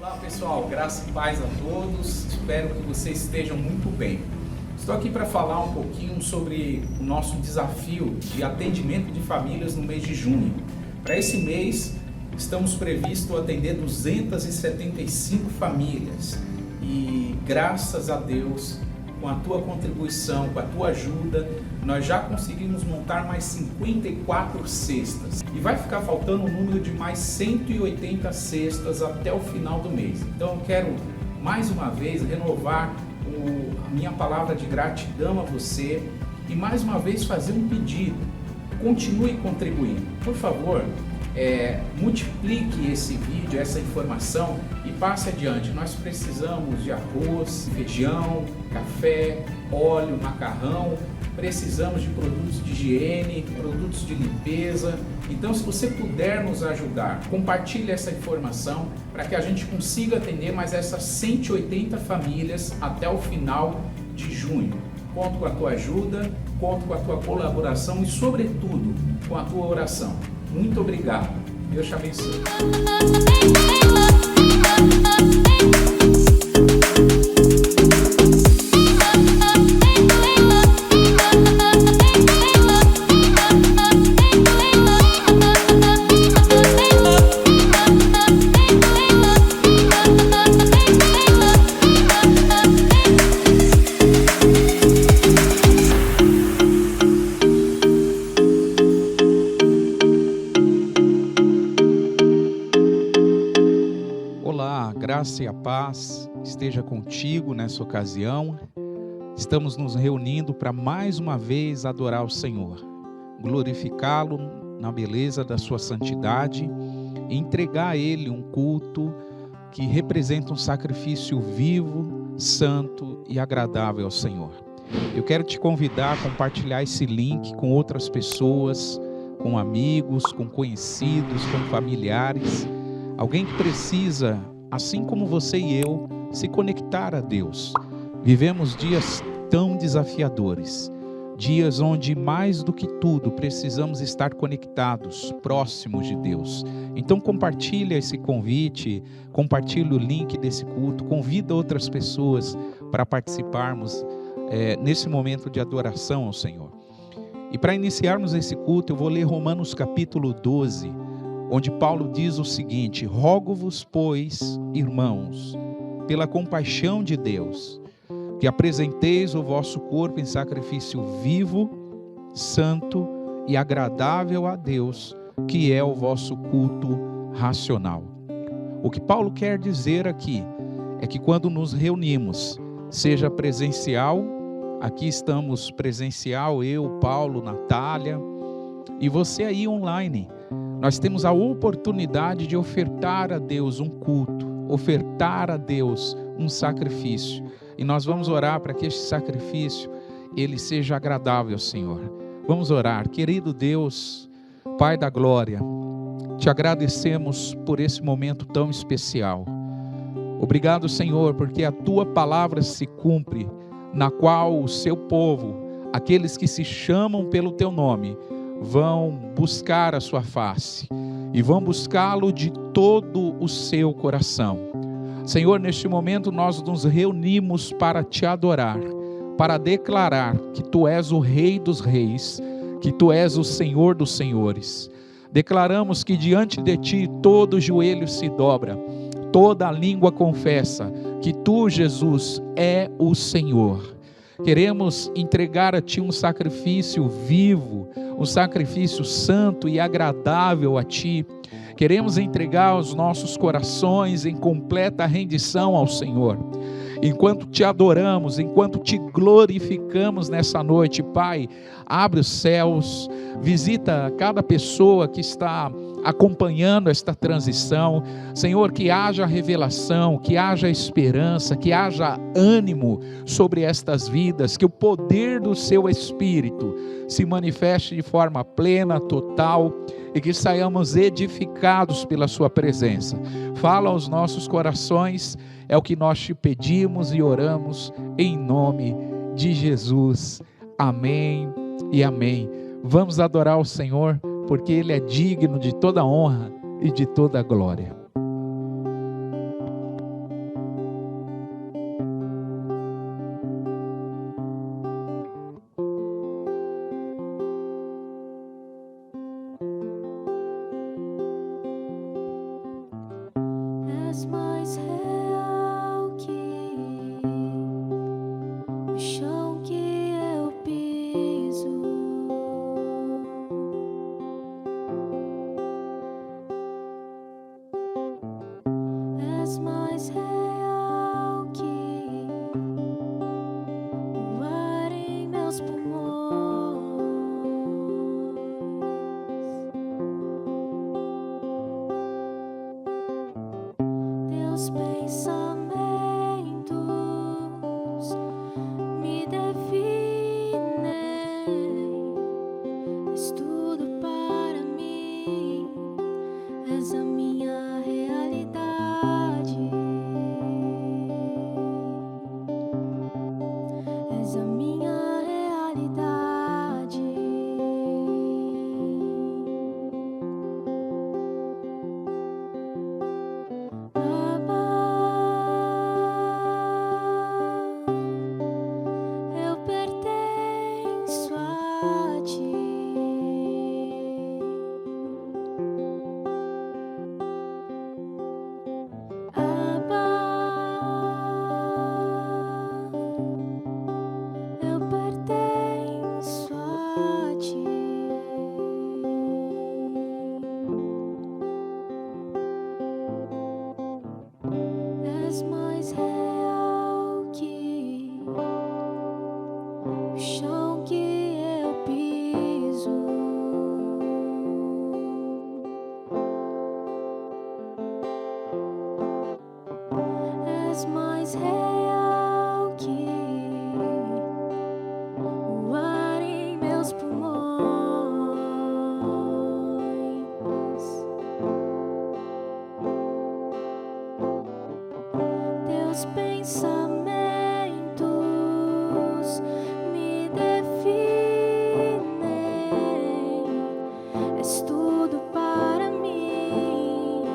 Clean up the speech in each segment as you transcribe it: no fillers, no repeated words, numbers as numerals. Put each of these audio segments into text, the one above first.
Olá pessoal, graça e paz a todos, espero que vocês estejam muito bem. Estou aqui para falar um pouquinho sobre o nosso desafio de atendimento de famílias no mês de junho. Para esse mês, estamos previstos atender 275 famílias e graças a Deus, com a tua contribuição, com a tua ajuda, nós já conseguimos montar mais 54 cestas e vai ficar faltando um número de mais 180 cestas até o final do mês. Então eu quero mais uma vez renovar a minha palavra de gratidão a você e mais uma vez fazer um pedido. Continue contribuindo, por favor. Multiplique esse vídeo, essa informação e passe adiante. Nós precisamos de arroz, feijão, café, óleo, macarrão, precisamos de produtos de higiene, produtos de limpeza. Então, se você puder nos ajudar, compartilhe essa informação para que a gente consiga atender mais essas 180 famílias até o final de junho. Conto com a tua ajuda, conto com a tua colaboração e, sobretudo, com a tua oração. Muito obrigado. Deus te abençoe. Graça e a paz esteja contigo nessa ocasião. Estamos nos reunindo para mais uma vez adorar o Senhor, glorificá-lo na beleza da sua santidade e entregar a Ele um culto que representa um sacrifício vivo, santo e agradável ao Senhor. Eu quero te convidar a compartilhar esse link com outras pessoas, com amigos, com conhecidos, com familiares, alguém que precisa, assim como você e eu, se conectar a Deus. Vivemos dias tão desafiadores, dias onde mais do que tudo precisamos estar conectados, próximos de Deus. Então compartilha esse convite, compartilha o link desse culto, convida outras pessoas para participarmos nesse momento de adoração ao Senhor. E para iniciarmos esse culto, eu vou ler Romanos capítulo 12, onde Paulo diz o seguinte: rogo-vos, pois, irmãos, pela compaixão de Deus, que apresenteis o vosso corpo em sacrifício vivo, santo e agradável a Deus, que é o vosso culto racional. O que Paulo quer dizer aqui é que quando nos reunimos, seja presencial, aqui estamos presencial, eu, Paulo, Natália, e você aí online, nós temos a oportunidade de ofertar a Deus um culto, ofertar a Deus um sacrifício. E nós vamos orar para que este sacrifício, ele seja agradável ao Senhor. Vamos orar. Querido Deus, Pai da glória, te agradecemos por esse momento tão especial. Obrigado, Senhor, porque a tua palavra se cumpre, na qual o seu povo, aqueles que se chamam pelo teu nome, vão buscar a sua face e vão buscá-lo de todo o seu coração. Senhor, neste momento nós nos reunimos para te adorar, para declarar que tu és o Rei dos Reis, que tu és o Senhor dos Senhores. Declaramos que diante de ti todo joelho se dobra, toda língua confessa que tu, Jesus, é o Senhor. Queremos entregar a ti um sacrifício vivo, um sacrifício santo e agradável a ti. Queremos entregar os nossos corações em completa rendição ao Senhor. Enquanto te adoramos, enquanto te glorificamos nessa noite, Pai, abre os céus, visita cada pessoa que está acompanhando esta transição. Senhor, que haja revelação, que haja esperança, que haja ânimo sobre estas vidas, que o poder do seu Espírito se manifeste de forma plena, total, e que saiamos edificados pela sua presença. Fala aos nossos corações, é o que nós te pedimos e oramos em nome de Jesus. Amém e amém. Vamos adorar o Senhor, porque Ele é digno de toda honra e de toda glória. És mais real que o chão que eu piso. És mais real que o ar em meus pulmões. Teus pensamentos me definem. És tudo para mim. És a minha realidade. És a minha realidade. Abba, eu pertenço a ti. Abba, eu pertenço a ti. És mais real que o chão que eu piso. És mais real que o ar em meus pulmões. Teus pensamentos me definem. És tudo para mim.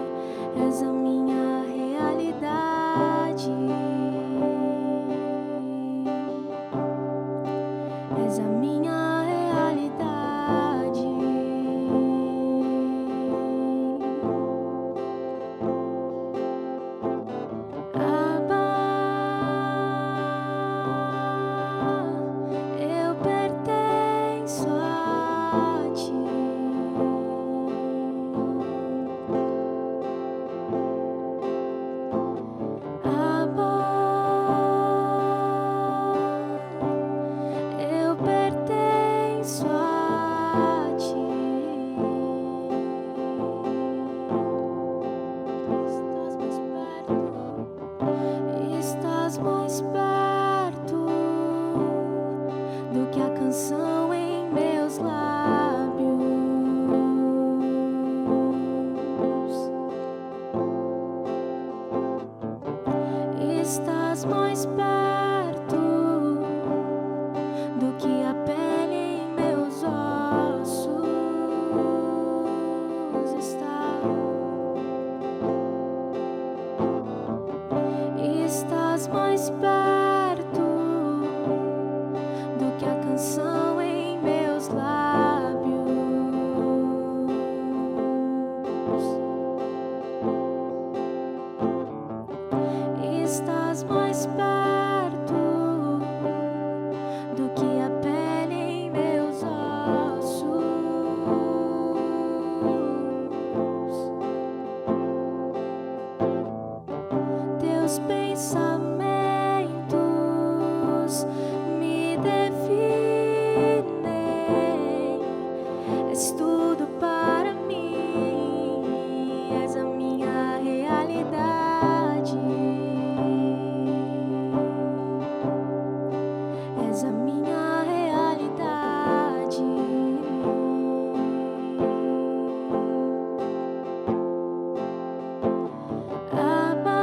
És a minha realidade. És a minha realidade. Abba, eu pertenço a ti. Abba, eu pertenço a ti. Estás mais perto do que a canção em meus lábios. Estás mais perto do que a pele em meus ossos está. Estás mais perto do que a canção em meus lábios. Estás mais perto do que a pele em meus ossos. Teus pensamentos me definem. És tudo para mim. És a minha realidade. És a minha realidade. Abba,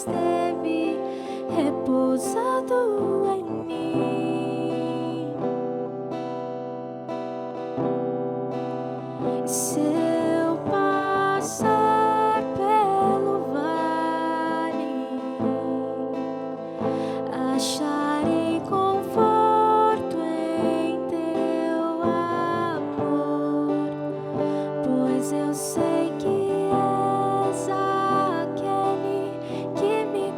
esteve repousando em mim. Se eu passar pelo vale, acharei conforto em teu amor, pois eu sei que és aquele que me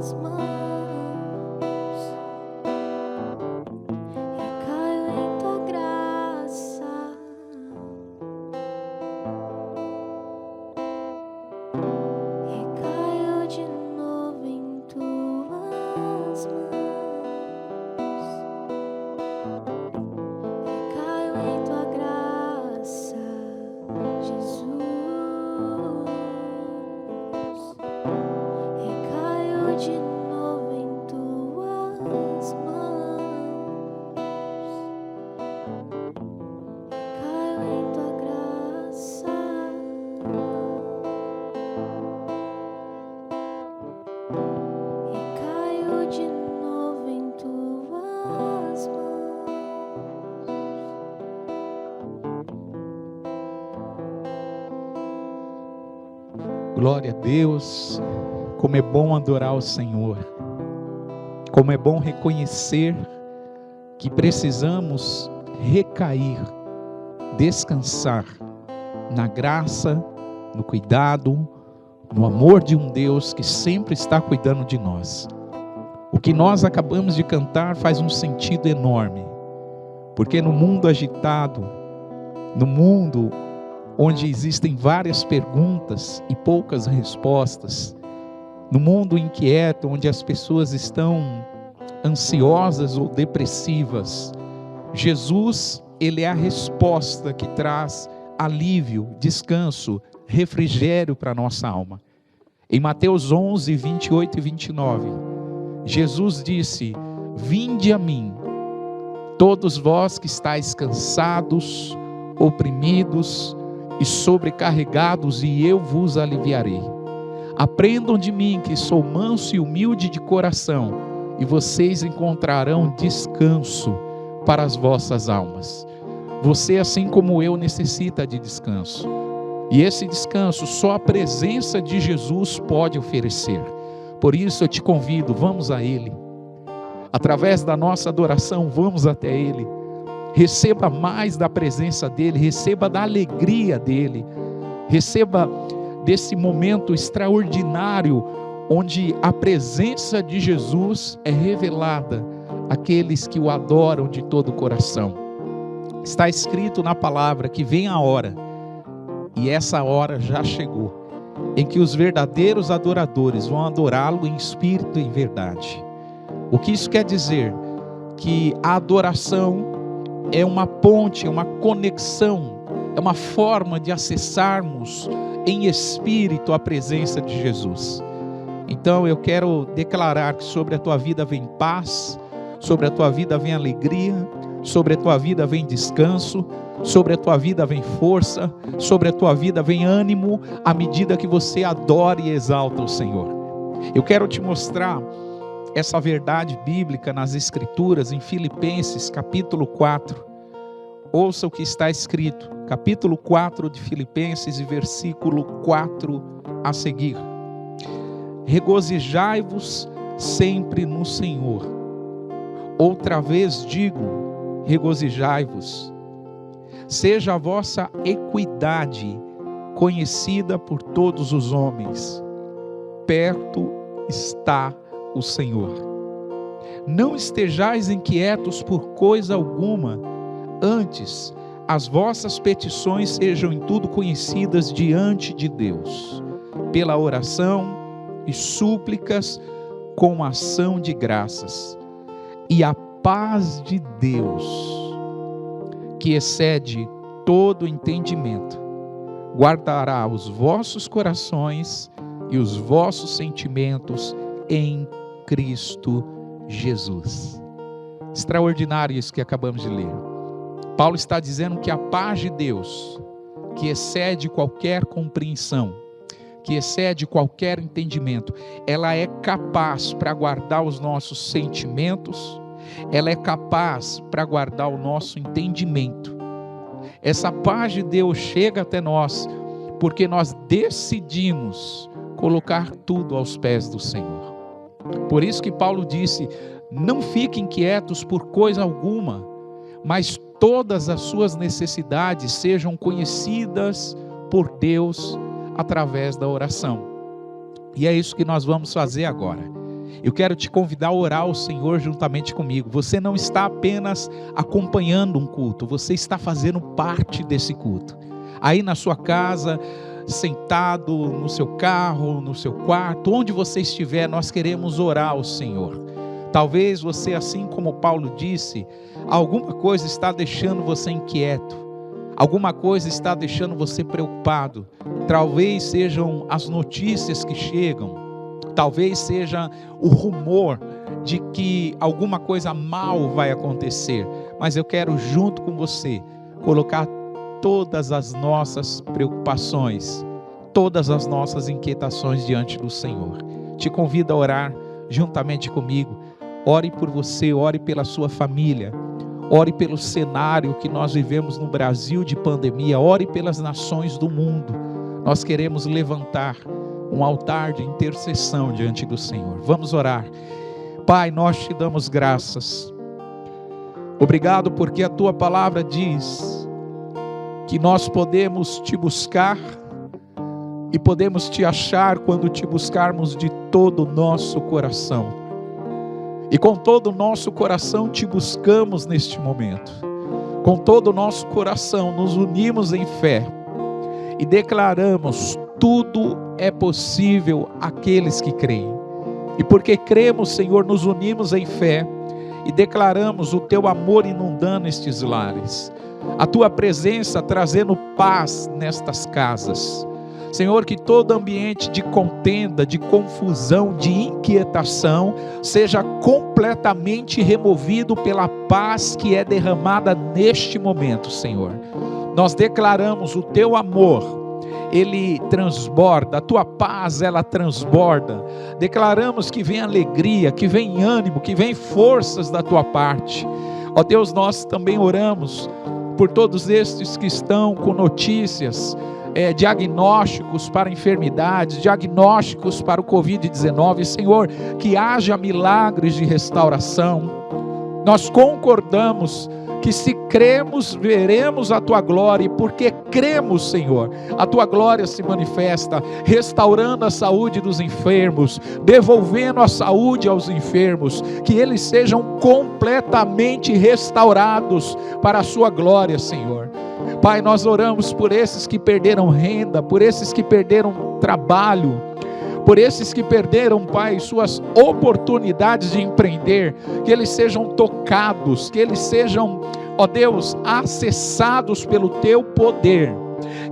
tuas mãos e caio em tua graça. E caio de novo em tuas mãos e caio em tua graça, Jesus. E caio de novo em tuas mãos e caio em tua graça. E caio de novo em tuas mãos. Glória a Deus, como é bom adorar o Senhor, como é bom reconhecer que precisamos recair, descansar na graça, no cuidado, no amor de um Deus que sempre está cuidando de nós. O que nós acabamos de cantar faz um sentido enorme, porque no mundo agitado, no mundo onde existem várias perguntas e poucas respostas, no mundo inquieto, onde as pessoas estão ansiosas ou depressivas, Jesus, ele é a resposta que traz alívio, descanso, refrigério para a nossa alma. Em Mateus 11, 28 e 29, Jesus disse: vinde a mim, todos vós que estáis cansados, oprimidos e sobrecarregados, e eu vos aliviarei. Aprendam de mim, que sou manso e humilde de coração, e vocês encontrarão descanso para as vossas almas. Você, assim como eu, necessita de descanso. E esse descanso só a presença de Jesus pode oferecer. Por isso eu te convido, vamos a Ele. Através da nossa adoração, vamos até Ele. Receba mais da presença dEle, receba da alegria dEle, receba desse momento extraordinário, onde a presença de Jesus é revelada àqueles que o adoram de todo o coração. Está escrito na palavra que vem a hora, e essa hora já chegou, em que os verdadeiros adoradores vão adorá-lo em espírito e em verdade. O que isso quer dizer? Que a adoração é uma ponte, é uma conexão, é uma forma de acessarmos em espírito a presença de Jesus. Então eu quero declarar que sobre a tua vida vem paz, sobre a tua vida vem alegria, sobre a tua vida vem descanso, sobre a tua vida vem força, sobre a tua vida vem ânimo, à medida que você adora e exalta o Senhor. Eu quero te mostrar essa verdade bíblica nas Escrituras, em Filipenses capítulo 4. Ouça o que está escrito, capítulo 4 de Filipenses e versículo 4 a seguir. Regozijai-vos sempre no Senhor. Outra vez digo, regozijai-vos. Seja a vossa equidade conhecida por todos os homens. Perto está o Senhor. Não estejais inquietos por coisa alguma, antes as vossas petições sejam em tudo conhecidas diante de Deus, pela oração e súplicas com ação de graças. E a paz de Deus, que excede todo entendimento, guardará os vossos corações e os vossos sentimentos em Cristo Jesus. Extraordinário isso que acabamos de ler. Paulo está dizendo que a paz de Deus, que excede qualquer compreensão, que excede qualquer entendimento, ela é capaz para guardar os nossos sentimentos, ela é capaz para guardar o nosso entendimento. Essa paz de Deus chega até nós porque nós decidimos colocar tudo aos pés do Senhor. Por isso que Paulo disse: não fiquem quietos por coisa alguma, mas todas as suas necessidades sejam conhecidas por Deus através da oração. E é isso que nós vamos fazer agora. Eu quero te convidar a orar ao Senhor juntamente comigo. Você não está apenas acompanhando um culto, você está fazendo parte desse culto. Aí na sua casa, sentado no seu carro, no seu quarto, onde você estiver, nós queremos orar ao Senhor. Talvez você, assim como Paulo disse, alguma coisa está deixando você inquieto, alguma coisa está deixando você preocupado. Talvez sejam as notícias que chegam, talvez seja o rumor de que alguma coisa mal vai acontecer, mas eu quero junto com você colocar todas as nossas preocupações, todas as nossas inquietações diante do Senhor. Te convido a orar juntamente comigo. Ore por você, ore pela sua família, ore pelo cenário que nós vivemos no Brasil de pandemia, ore pelas nações do mundo. Nós queremos levantar um altar de intercessão diante do Senhor. Vamos orar. Pai, nós te damos graças. Obrigado porque a tua palavra diz que nós podemos te buscar e podemos te achar quando te buscarmos de todo o nosso coração. E com todo o nosso coração te buscamos neste momento. Com todo o nosso coração nos unimos em fé e declaramos: tudo é possível àqueles que creem. E porque cremos, Senhor, nos unimos em fé e declaramos o teu amor inundando estes lares, a tua presença trazendo paz nestas casas. Senhor, que todo ambiente de contenda, de confusão, de inquietação seja completamente removido pela paz que é derramada neste momento, Senhor. Nós declaramos o teu amor, ele transborda, a tua paz ela transborda. Declaramos que vem alegria, que vem ânimo, que vem forças da tua parte. Ó Deus, nós também oramos por todos estes que estão com notícias, diagnósticos para enfermidades, diagnósticos para o Covid-19, Senhor, que haja milagres de restauração. Nós concordamos que se cremos, veremos a tua glória, e porque cremos, Senhor, a tua glória se manifesta, restaurando a saúde dos enfermos, devolvendo a saúde aos enfermos, que eles sejam completamente restaurados para a sua glória, Senhor. Pai, nós oramos por esses que perderam renda, por esses que perderam trabalho, por esses que perderam, Pai, suas oportunidades de empreender, que eles sejam tocados, que eles sejam, ó Deus, acessados pelo teu poder,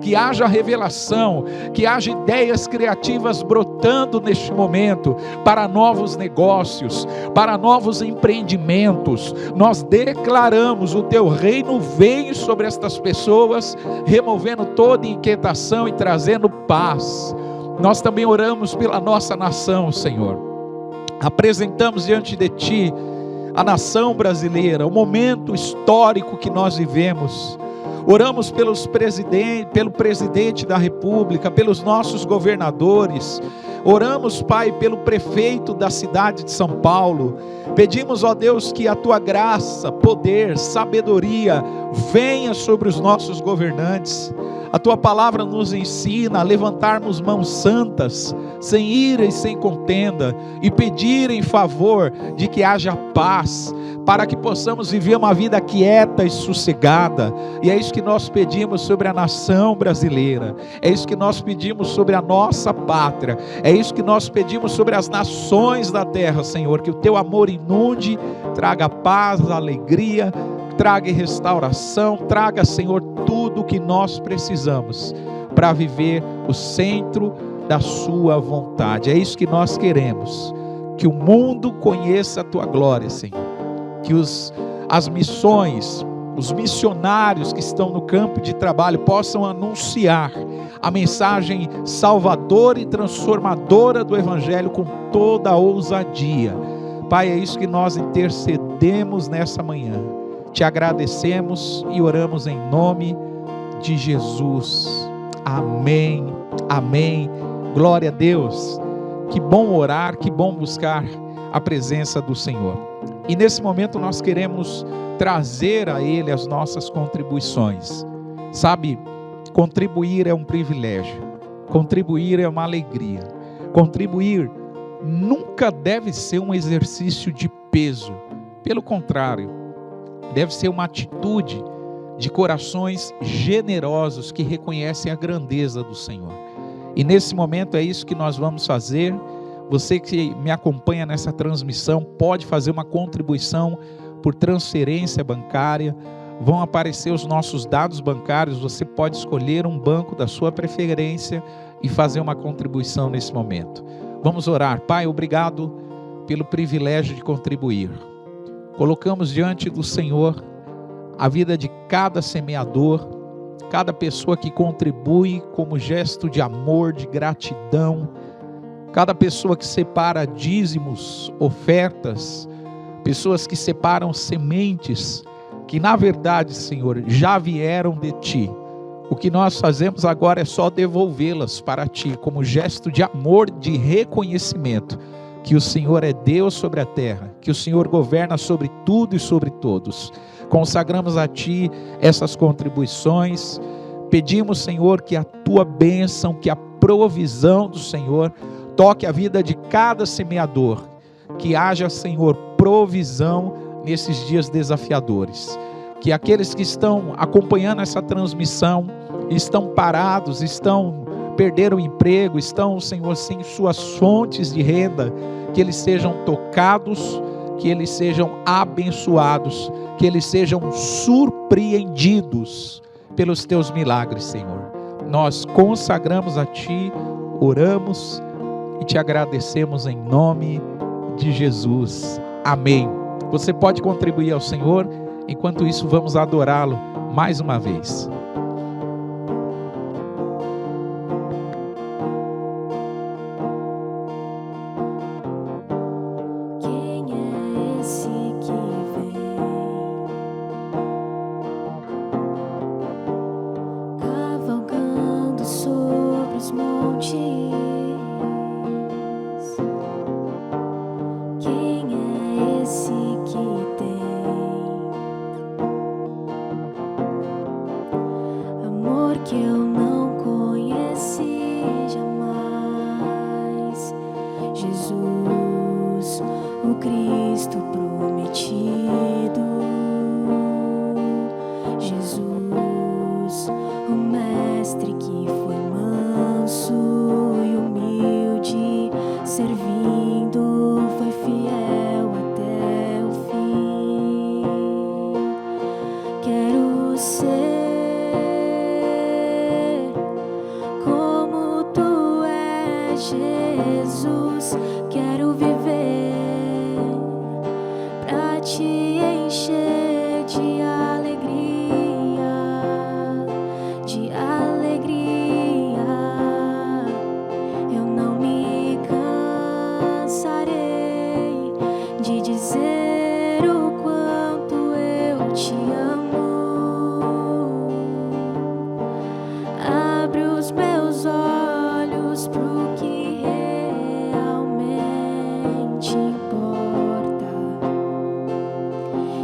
que haja revelação, que haja ideias criativas brotando neste momento, para novos negócios, para novos empreendimentos. Nós declaramos: o teu reino vem sobre estas pessoas, removendo toda inquietação e trazendo paz. Nós também oramos pela nossa nação, Senhor. Apresentamos diante de Ti a nação brasileira, o momento histórico que nós vivemos. Oramos pelo presidente da República, pelos nossos governadores. Oramos, Pai, pelo prefeito da cidade de São Paulo. Pedimos, ó Deus, que a Tua graça, poder, sabedoria venha sobre os nossos governantes. A Tua palavra nos ensina a levantarmos mãos santas, sem ira e sem contenda, e pedir em favor de que haja paz, para que possamos viver uma vida quieta e sossegada. E é isso que nós pedimos sobre a nação brasileira, é isso que nós pedimos sobre a nossa pátria, é isso que nós pedimos sobre as nações da terra, Senhor. Que o Teu amor inunde, traga paz, alegria, traga restauração, traga, Senhor, tudo o que nós precisamos para viver o centro da Sua vontade. É isso que nós queremos, que o mundo conheça a Tua glória, Senhor, que as missões, os missionários que estão no campo de trabalho possam anunciar a mensagem salvadora e transformadora do Evangelho com toda a ousadia. Pai, é isso que nós intercedemos nessa manhã. Te agradecemos e oramos em nome de Jesus. Amém, amém. Glória a Deus. Que bom orar, que bom buscar a presença do Senhor. E nesse momento nós queremos trazer a Ele as nossas contribuições. Sabe, contribuir é um privilégio, contribuir é uma alegria, contribuir nunca deve ser um exercício de peso. Pelo contrário, deve ser uma atitude de corações generosos que reconhecem a grandeza do Senhor. E nesse momento é isso que nós vamos fazer. Você que me acompanha nessa transmissão pode fazer uma contribuição por transferência bancária. Vão aparecer os nossos dados bancários. Você pode escolher um banco da sua preferência e fazer uma contribuição nesse momento. Vamos orar. Pai, obrigado pelo privilégio de contribuir. Colocamos diante do Senhor a vida de cada semeador, cada pessoa que contribui como gesto de amor, de gratidão, cada pessoa que separa dízimos, ofertas, pessoas que separam sementes, que na verdade, Senhor, já vieram de Ti. O que nós fazemos agora é só devolvê-las para Ti, como gesto de amor, de reconhecimento, que o Senhor é Deus sobre a terra, que o Senhor governa sobre tudo e sobre todos. Consagramos a Ti essas contribuições, pedimos, Senhor, que a Tua bênção, que a provisão do Senhor toque a vida de cada semeador, que haja, Senhor, provisão nesses dias desafiadores, que aqueles que estão acompanhando essa transmissão, estão parados, perderam o emprego, estão, Senhor, sem suas fontes de renda, que eles sejam tocados, que eles sejam abençoados, que eles sejam surpreendidos pelos Teus milagres, Senhor. Nós consagramos a Ti, oramos e Te agradecemos em nome de Jesus. Amém. Você pode contribuir ao Senhor, enquanto isso vamos adorá-lo mais uma vez. Quem é esse que vem cavalgando sobre os montes? Quem é esse que tem amor que eu não conheci jamais? Jesus, o Cristo prometido. Jesus, o Mestre que foi manso e humilde, servindo, foi fiel até o fim. Quero ser como Tu és, Jesus. Quero viver pra Te encher de alegria, de alegria. Eu não me cansarei de dizer o quanto eu Te amo. Abre os meus olhos pro que realmente importa,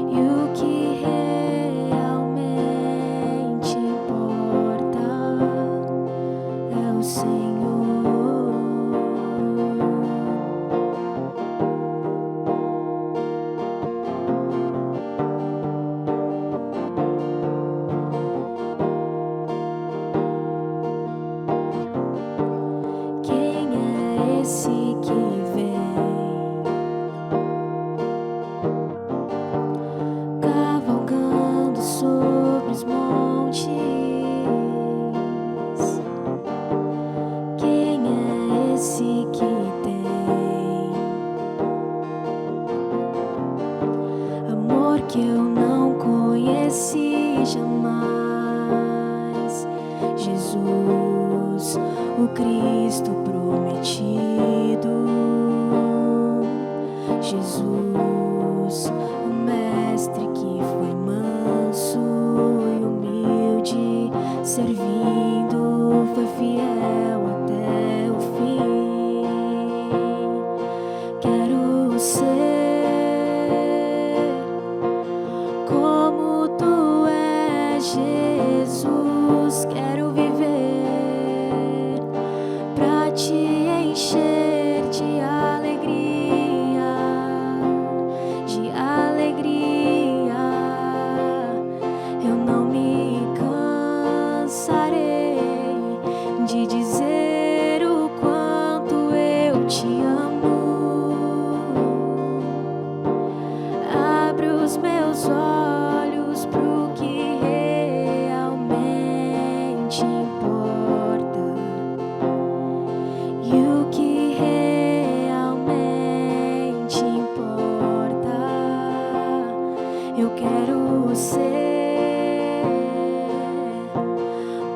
e o que realmente importa é o Senhor. Quem é esse que vem cavalgando sobre os montes? Quem é esse que tem amor que eu não conheci jamais? Jesus, o Cristo prometido. Jesus, o Mestre que foi manso e humilde, servindo, foi fiel até o fim. Quero ser como Tu és, Jesus. Quero viver pra Te encher de alegria, meus olhos pro que realmente importa. E o que realmente importa, eu quero ser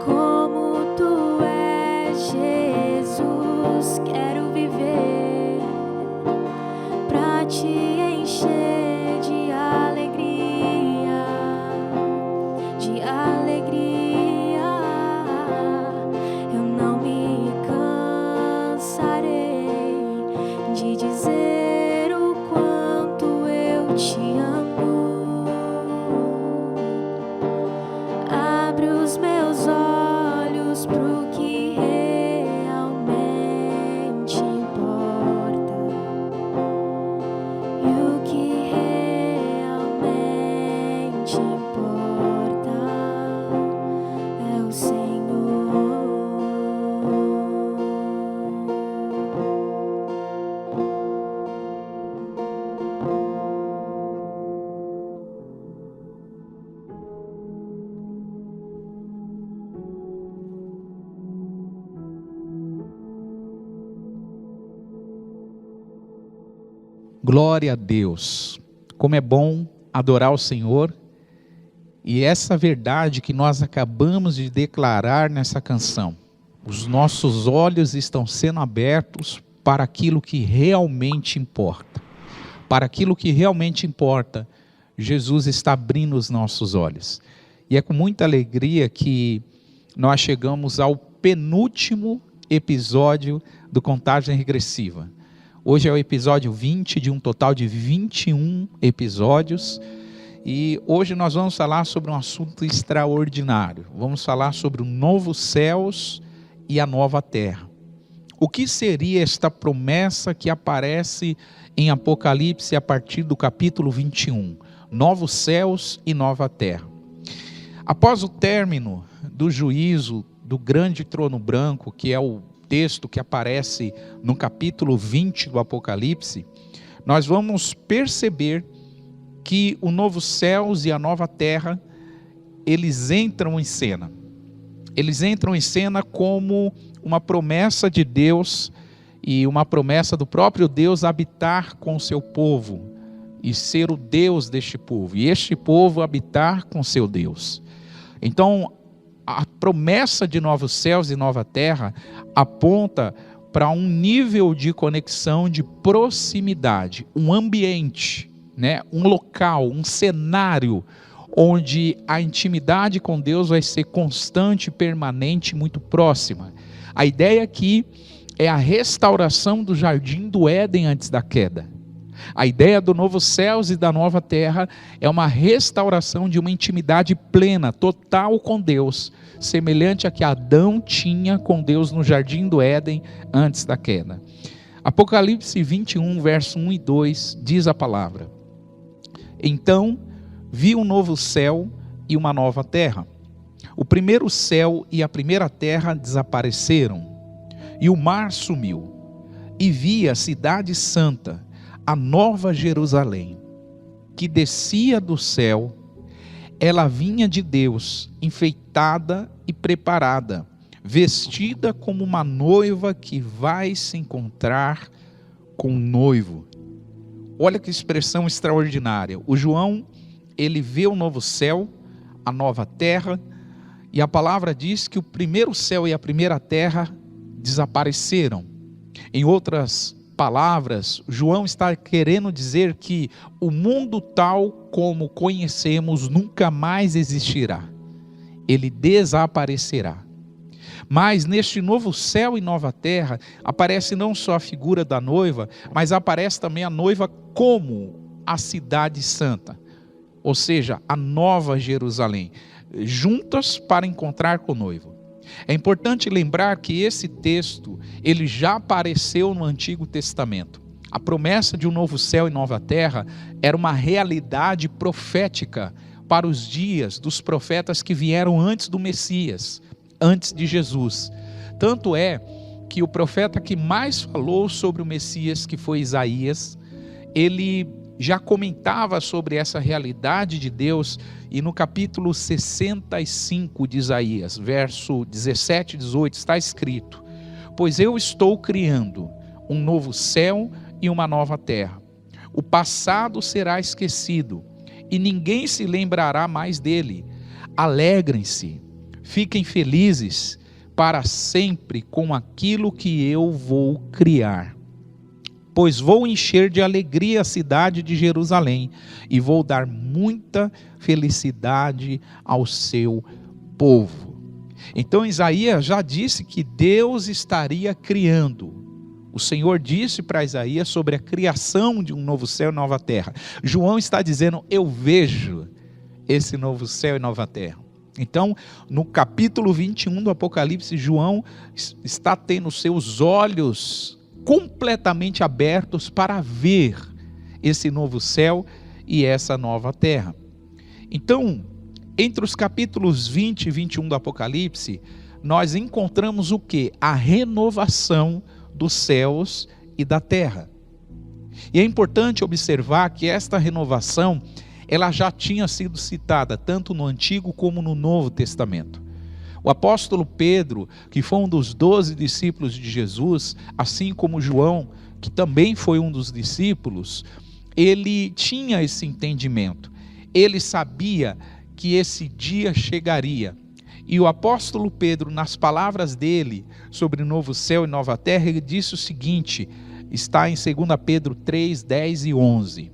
como tu és, Jesus. Quero viver pra te encher de alegria, de alegria. Eu não me cansarei de dizer o quanto eu te amo. Abre os meus olhos pro que realmente importa. E o que realmente importa é o Senhor. Glória a Deus. Como é bom adorar o Senhor. E essa verdade que nós acabamos de declarar nessa canção. Os nossos olhos estão sendo abertos para aquilo que realmente importa. Para aquilo que realmente importa, Jesus está abrindo os nossos olhos. E é com muita alegria que nós chegamos ao penúltimo episódio do Contagem Regressiva. Hoje é o episódio 20 de um total de 21 episódios. E hoje nós vamos falar sobre um assunto extraordinário. Vamos falar sobre o novo céus e a nova terra. O que seria esta promessa que aparece em Apocalipse a partir do capítulo 21? Novos céus e nova terra. Após o término do juízo do grande trono branco, que é o texto que aparece no capítulo 20 do Apocalipse, nós vamos perceber que o novo céus e a nova terra, eles entram em cena. Eles entram em cena como uma promessa de Deus e uma promessa do próprio Deus habitar com o seu povo e ser o Deus deste povo, e este povo habitar com seu Deus. Então, a promessa de novos céus e nova terra aponta para um nível de conexão, de proximidade, um ambiente, um local, um cenário onde a intimidade com Deus vai ser constante, permanente, muito próxima. A ideia aqui é a restauração do jardim do Éden antes da queda. A ideia do novo céus e da nova terra é uma restauração de uma intimidade plena, total com Deus, semelhante a que Adão tinha com Deus no jardim do Éden antes da queda. Apocalipse 21, verso 1 e 2, diz a palavra: Então vi um novo céu e uma nova terra. O primeiro céu e a primeira terra desapareceram, e o mar sumiu. E vi a cidade santa, a nova Jerusalém, que descia do céu. Ela vinha de Deus, enfeitada e preparada, vestida como uma noiva que vai se encontrar com o noivo. Olha que expressão extraordinária. O João, ele vê o novo céu, a nova terra, e a palavra diz que o primeiro céu e a primeira terra desapareceram. Em outras palavras, João está querendo dizer que o mundo tal como conhecemos nunca mais existirá. Ele desaparecerá. Mas neste novo céu e nova terra, aparece não só a figura da noiva, mas aparece também a noiva como a cidade santa. Ou seja, a nova Jerusalém, juntas para encontrar com o noivo. É importante lembrar que esse texto, ele já apareceu no Antigo Testamento. A promessa de um novo céu e nova terra era uma realidade profética para os dias dos profetas que vieram antes do Messias, antes de Jesus. Tanto é que o profeta que mais falou sobre o Messias, que foi Isaías, ele já comentava sobre essa realidade de Deus, e no capítulo 65 de Isaías, verso 17 e 18, está escrito: pois eu estou criando um novo céu e uma nova terra. O passado será esquecido, e ninguém se lembrará mais dele. Alegrem-se, fiquem felizes para sempre com aquilo que eu vou criar. Pois vou encher de alegria a cidade de Jerusalém, e vou dar muita felicidade ao seu povo. Então Isaías já disse que Deus estaria criando. O Senhor disse para Isaías sobre a criação de um novo céu e nova terra. João está dizendo: eu vejo esse novo céu e nova terra. Então, no capítulo 21 do Apocalipse, João está tendo seus olhos completamente abertos para ver esse novo céu e essa nova terra. Então, entre os capítulos 20 e 21 do Apocalipse, nós encontramos o quê? A renovação dos céus e da terra. E é importante observar que esta renovação, ela já tinha sido citada tanto no Antigo como no Novo Testamento. O apóstolo Pedro, que foi um dos 12 discípulos de Jesus, assim como João, que também foi um dos discípulos, ele tinha esse entendimento. Ele sabia que esse dia chegaria. E o apóstolo Pedro, nas palavras dele sobre o novo céu e nova terra, ele disse o seguinte, está em 2 Pedro 3, 10 e 11.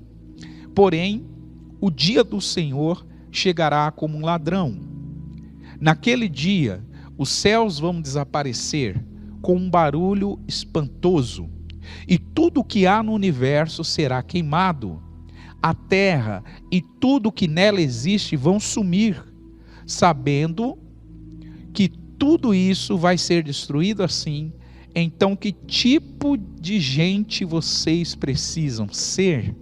Porém, o dia do Senhor chegará como um ladrão. Naquele dia, os céus vão desaparecer com um barulho espantoso, e tudo que há no universo será queimado. A terra e tudo que nela existe vão sumir, sabendo que tudo isso vai ser destruído assim. Então, que tipo de gente vocês precisam ser?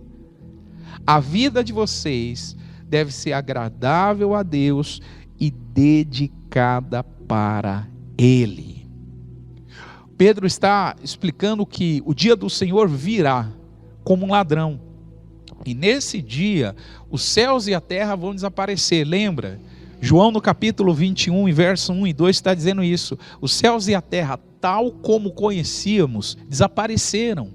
A vida de vocês deve ser agradável a Deus e dedicada para Ele. Pedro está explicando que o dia do Senhor virá como um ladrão. E nesse dia, os céus e a terra vão desaparecer. Lembra? João no capítulo 21, verso 1 e 2 está dizendo isso. Os céus e a terra, tal como conhecíamos, desapareceram.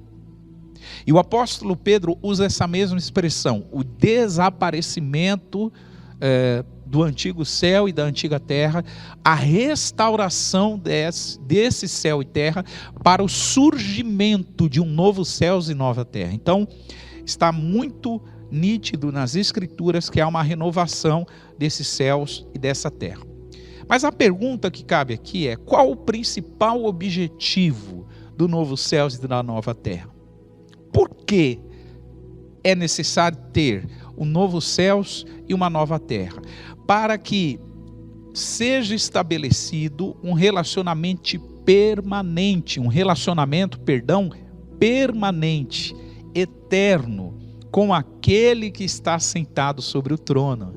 E o apóstolo Pedro usa essa mesma expressão, o desaparecimento do antigo céu e da antiga terra, a restauração desse céu e terra para o surgimento de um novo céu e nova terra. Então, está muito nítido nas escrituras que há uma renovação desses céus e dessa terra. Mas a pergunta que cabe aqui é: qual o principal objetivo do novo céu e da nova terra? Por que é necessário ter um novo céus e uma nova terra? Para que seja estabelecido um relacionamento permanente, permanente, eterno, com aquele que está sentado sobre o trono.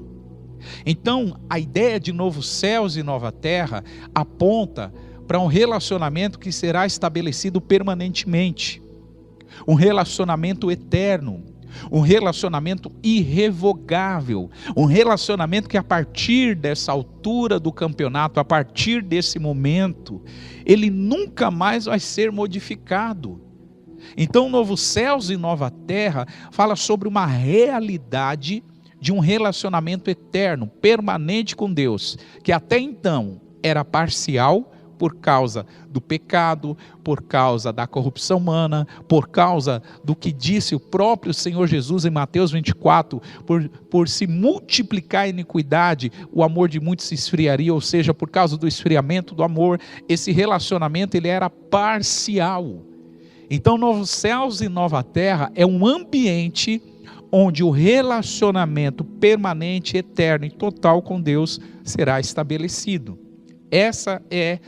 Então, a ideia de novos céus e nova terra aponta para um relacionamento que será estabelecido permanentemente, um relacionamento eterno, um relacionamento irrevogável, um relacionamento que a partir dessa altura do campeonato, a partir desse momento, ele nunca mais vai ser modificado. Então, Novo Céus e Nova Terra fala sobre uma realidade de um relacionamento eterno, permanente com Deus, que até então era parcial por causa do pecado, por causa da corrupção humana, por causa do que disse o próprio Senhor Jesus em Mateus 24, por se multiplicar a iniquidade, o amor de muitos se esfriaria, ou seja, por causa do esfriamento do amor, esse relacionamento ele era parcial. Então, Novos Céus e Nova Terra é um ambiente onde o relacionamento permanente, eterno e total com Deus será estabelecido. Essa é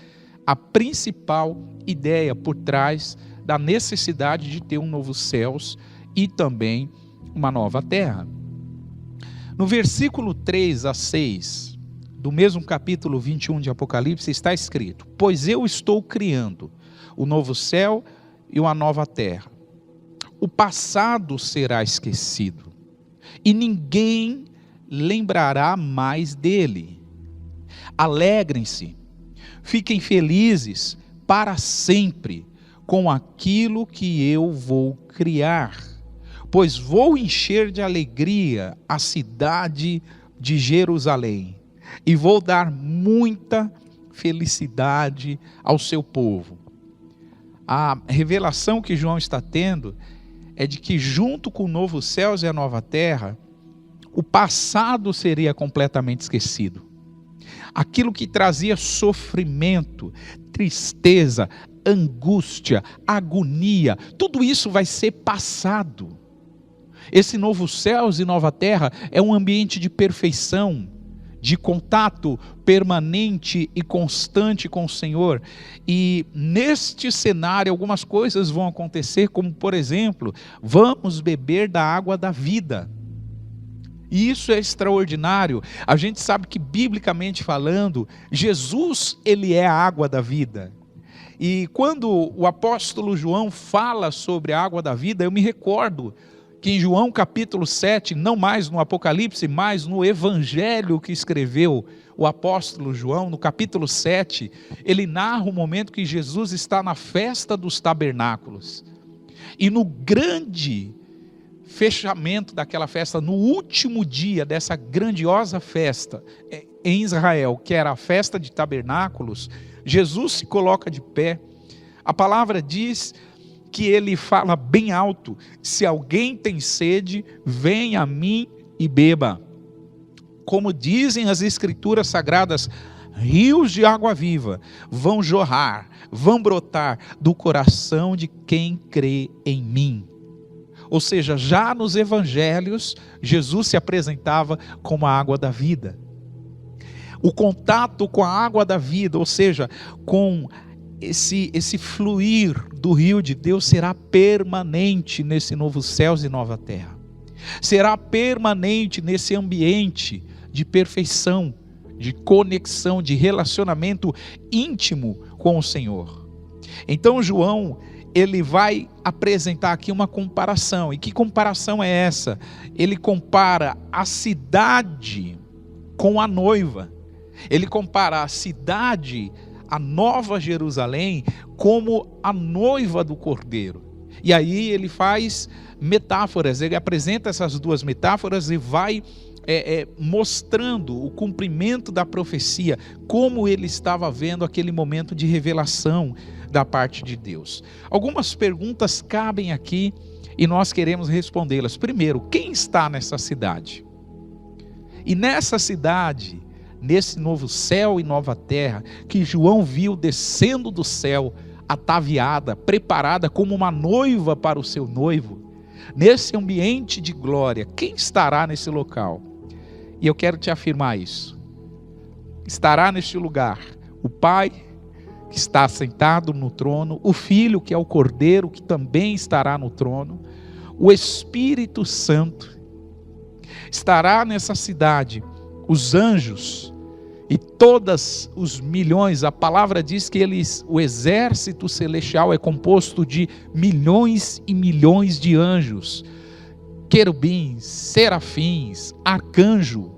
a principal ideia por trás da necessidade de ter um novo céus e também uma nova terra. No versículo 3 a 6 do mesmo capítulo 21 de Apocalipse está escrito: pois eu estou criando o novo céu e uma nova terra. o passado será esquecido e ninguém lembrará mais dele. Alegrem-se, fiquem felizes para sempre com aquilo que eu vou criar, pois vou encher de alegria a cidade de Jerusalém e vou dar muita felicidade ao seu povo. A revelação que João está tendo é de que junto com o novo céus e a nova terra, o passado seria completamente esquecido. Aquilo que trazia sofrimento, tristeza, angústia, agonia, tudo isso vai ser passado. Esse novo céus e nova terra é um ambiente de perfeição, de contato permanente e constante com o Senhor. E neste cenário algumas coisas vão acontecer, como por exemplo, vamos beber da água da vida. E isso é extraordinário. A gente sabe que biblicamente falando, Jesus, ele é a água da vida. E quando o apóstolo João fala sobre a água da vida, eu me recordo que em João capítulo 7, não mais no Apocalipse, mas no Evangelho que escreveu o apóstolo João, no capítulo 7, ele narra o momento que Jesus está na festa dos tabernáculos. E no grande fechamento daquela festa, no último dia dessa grandiosa festa em Israel, que era a festa de tabernáculos, Jesus se coloca de pé. A palavra diz que ele fala bem alto: se alguém tem sede, venha a mim e beba. Como dizem as escrituras sagradas, rios de água viva vão jorrar, vão brotar do coração de quem crê em mim. Ou seja, já nos evangelhos, Jesus se apresentava como a água da vida. O contato com a água da vida, ou seja, com esse fluir do rio de Deus, será permanente nesse novo céus e nova terra. Será permanente nesse ambiente de perfeição, de conexão, de relacionamento íntimo com o Senhor. Então João, ele vai apresentar aqui uma comparação. E que comparação é essa? Ele compara a cidade com a noiva. Ele compara a cidade, a Nova Jerusalém, como a noiva do Cordeiro. E aí ele faz metáforas, ele apresenta essas duas metáforas e vai mostrando o cumprimento da profecia, como ele estava vendo aquele momento de revelação da parte de Deus. Algumas perguntas cabem aqui e nós queremos respondê-las. Primeiro, quem está nessa cidade? E nessa cidade, nesse novo céu e nova terra, que João viu descendo do céu, ataviada, preparada como uma noiva para o seu noivo, nesse ambiente de glória, quem estará nesse local? E eu quero te afirmar isso. Estará neste lugar o Pai, que está sentado no trono, o Filho, que é o Cordeiro, que também estará no trono, o Espírito Santo. Estará nessa cidade os anjos e todos os milhões. A palavra diz que o exército celestial é composto de milhões e milhões de anjos, querubins, serafins, arcanjo.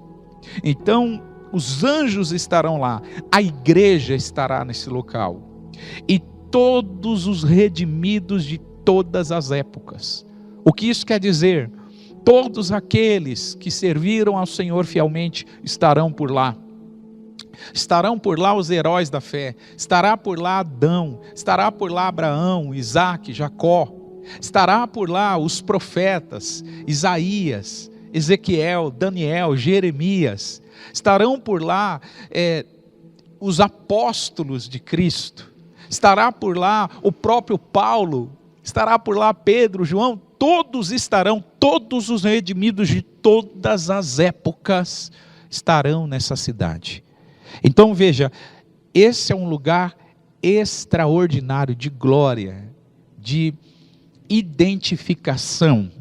Então os anjos estarão lá, a igreja estará nesse local, e todos os redimidos de todas as épocas. O que isso quer dizer? Todos aqueles que serviram ao Senhor fielmente estarão por lá. Estarão por lá os heróis da fé, estará por lá Adão, estará por lá Abraão, Isaac, Jacó, estará por lá os profetas, Isaías, Ezequiel, Daniel, Jeremias, estarão por lá os apóstolos de Cristo, estará por lá o próprio Paulo, estará por lá Pedro, João, todos estarão, todos os redimidos de todas as épocas estarão nessa cidade. Então veja, esse é um lugar extraordinário de glória, de identificação,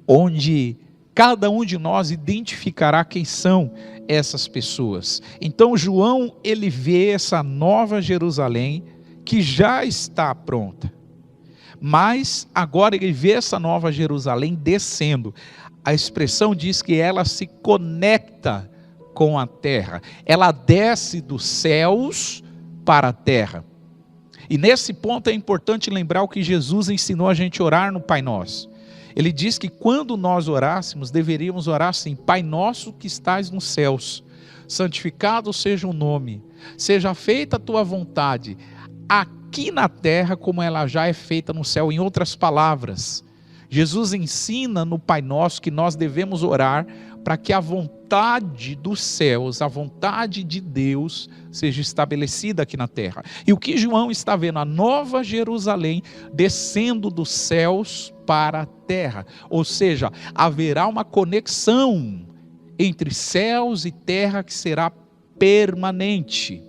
onde cada um de nós identificará quem são essas pessoas. Então João, ele vê essa nova Jerusalém que já está pronta, Mas agora ele vê essa nova Jerusalém descendo. A expressão diz que ela se conecta com a terra. Ela desce dos céus para a terra. E nesse ponto é importante lembrar o que Jesus ensinou a gente a orar no Pai Nosso. Ele diz que quando nós orássemos, deveríamos orar assim: Pai nosso que estás nos céus, santificado seja o nome, seja feita a tua vontade, aqui na terra como ela já é feita no céu. Em outras palavras, Jesus ensina no Pai Nosso que nós devemos orar para que a vontade dos céus, a vontade de Deus, seja estabelecida aqui na terra. E o que João está vendo? A nova Jerusalém descendo dos céus para a terra. Ou seja, haverá uma conexão entre céus e terra que será permanente,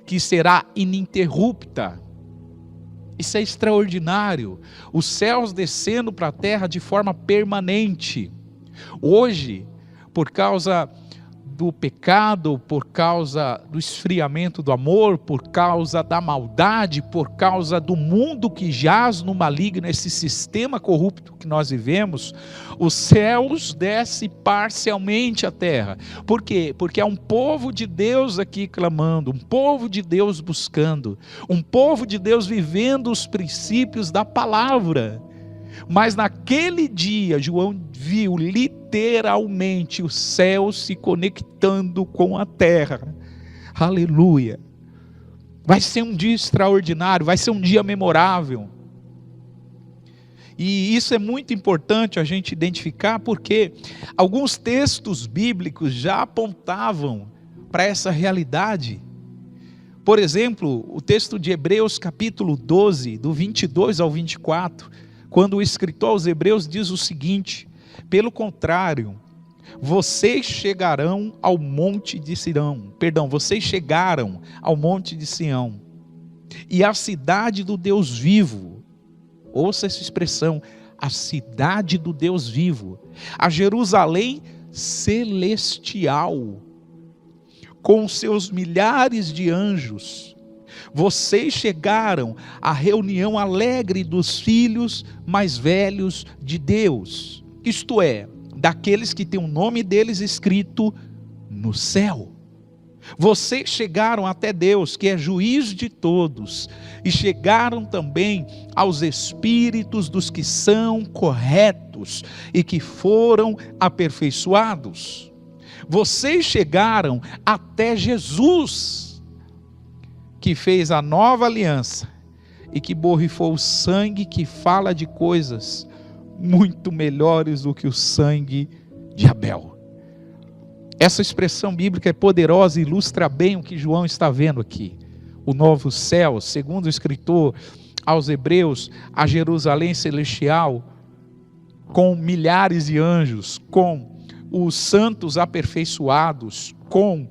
que será ininterrupta. Isso é extraordinário. Os céus descendo para a terra de forma permanente. Hoje, por causa do pecado, por causa do esfriamento do amor, por causa da maldade, por causa do mundo que jaz no maligno, esse sistema corrupto que nós vivemos, os céus descem parcialmente à terra. Por quê? Porque há um povo de Deus aqui clamando, um povo de Deus buscando, um povo de Deus vivendo os princípios da palavra. Mas naquele dia, João viu literalmente o céu se conectando com a terra. Aleluia! Vai ser um dia extraordinário, vai ser um dia memorável. E isso é muito importante a gente identificar, porque alguns textos bíblicos já apontavam para essa realidade. Por exemplo, o texto de Hebreus capítulo 12, do 22 ao 24, quando o escritor aos Hebreus diz o seguinte: pelo contrário, vocês chegaram ao monte de Sião, vocês chegaram ao monte de Sião, e a cidade do Deus vivo, ouça essa expressão, a cidade do Deus vivo, a Jerusalém celestial, com seus milhares de anjos. Vocês chegaram à reunião alegre dos filhos mais velhos de Deus, isto é, daqueles que têm o nome deles escrito no céu. Vocês chegaram até Deus, que é juiz de todos, e chegaram também aos espíritos dos que são corretos e que foram aperfeiçoados. Vocês chegaram até Jesus, que fez a nova aliança e que borrifou o sangue que fala de coisas muito melhores do que o sangue de Abel. Essa expressão bíblica é poderosa e ilustra bem o que João está vendo aqui. O novo céu, segundo o escritor aos Hebreus, a Jerusalém celestial, com milhares de anjos, com os santos aperfeiçoados, com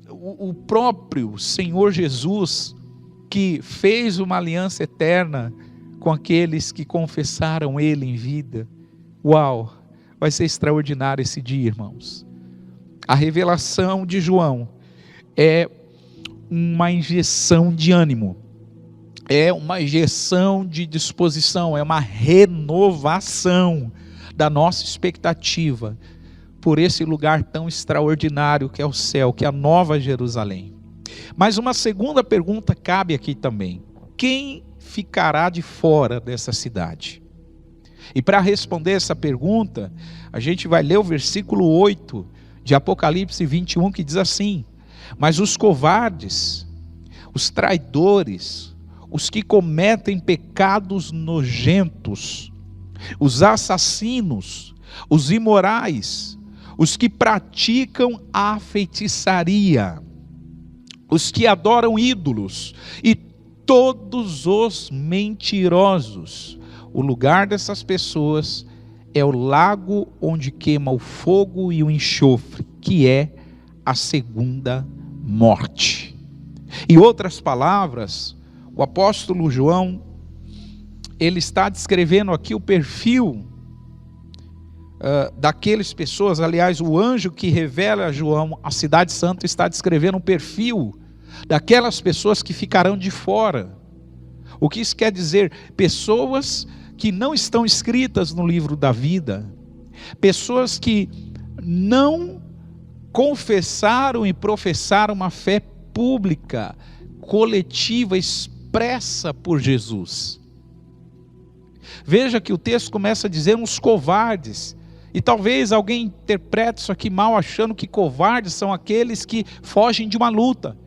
o próprio Senhor Jesus, que fez uma aliança eterna com aqueles que confessaram Ele em vida. Uau! Vai ser extraordinário esse dia, irmãos. A revelação de João é uma injeção de ânimo, é uma injeção de disposição, é uma renovação da nossa expectativa por esse lugar tão extraordinário que é o céu, que é a nova Jerusalém. Mas uma segunda pergunta cabe aqui também: quem ficará de fora dessa cidade? E para responder essa pergunta, a gente vai ler o versículo 8 de Apocalipse 21, que diz assim: mas os covardes, os traidores, os que cometem pecados nojentos, os assassinos, os imorais, os que praticam a feitiçaria, os que adoram ídolos e todos os mentirosos. O lugar dessas pessoas é o lago onde queima o fogo e o enxofre, que é a segunda morte. Em outras palavras, o apóstolo João, ele está descrevendo aqui o perfil daquelas pessoas. Aliás, o anjo que revela a João a cidade santa está descrevendo o perfil daquelas pessoas que ficarão de fora. O que isso quer dizer? Pessoas que não estão escritas no livro da vida, pessoas que não confessaram e professaram uma fé pública, coletiva, expressa por Jesus. Veja que o texto começa a dizer uns covardes, e talvez alguém interprete isso aqui mal, achando que covardes são aqueles que fogem de uma luta,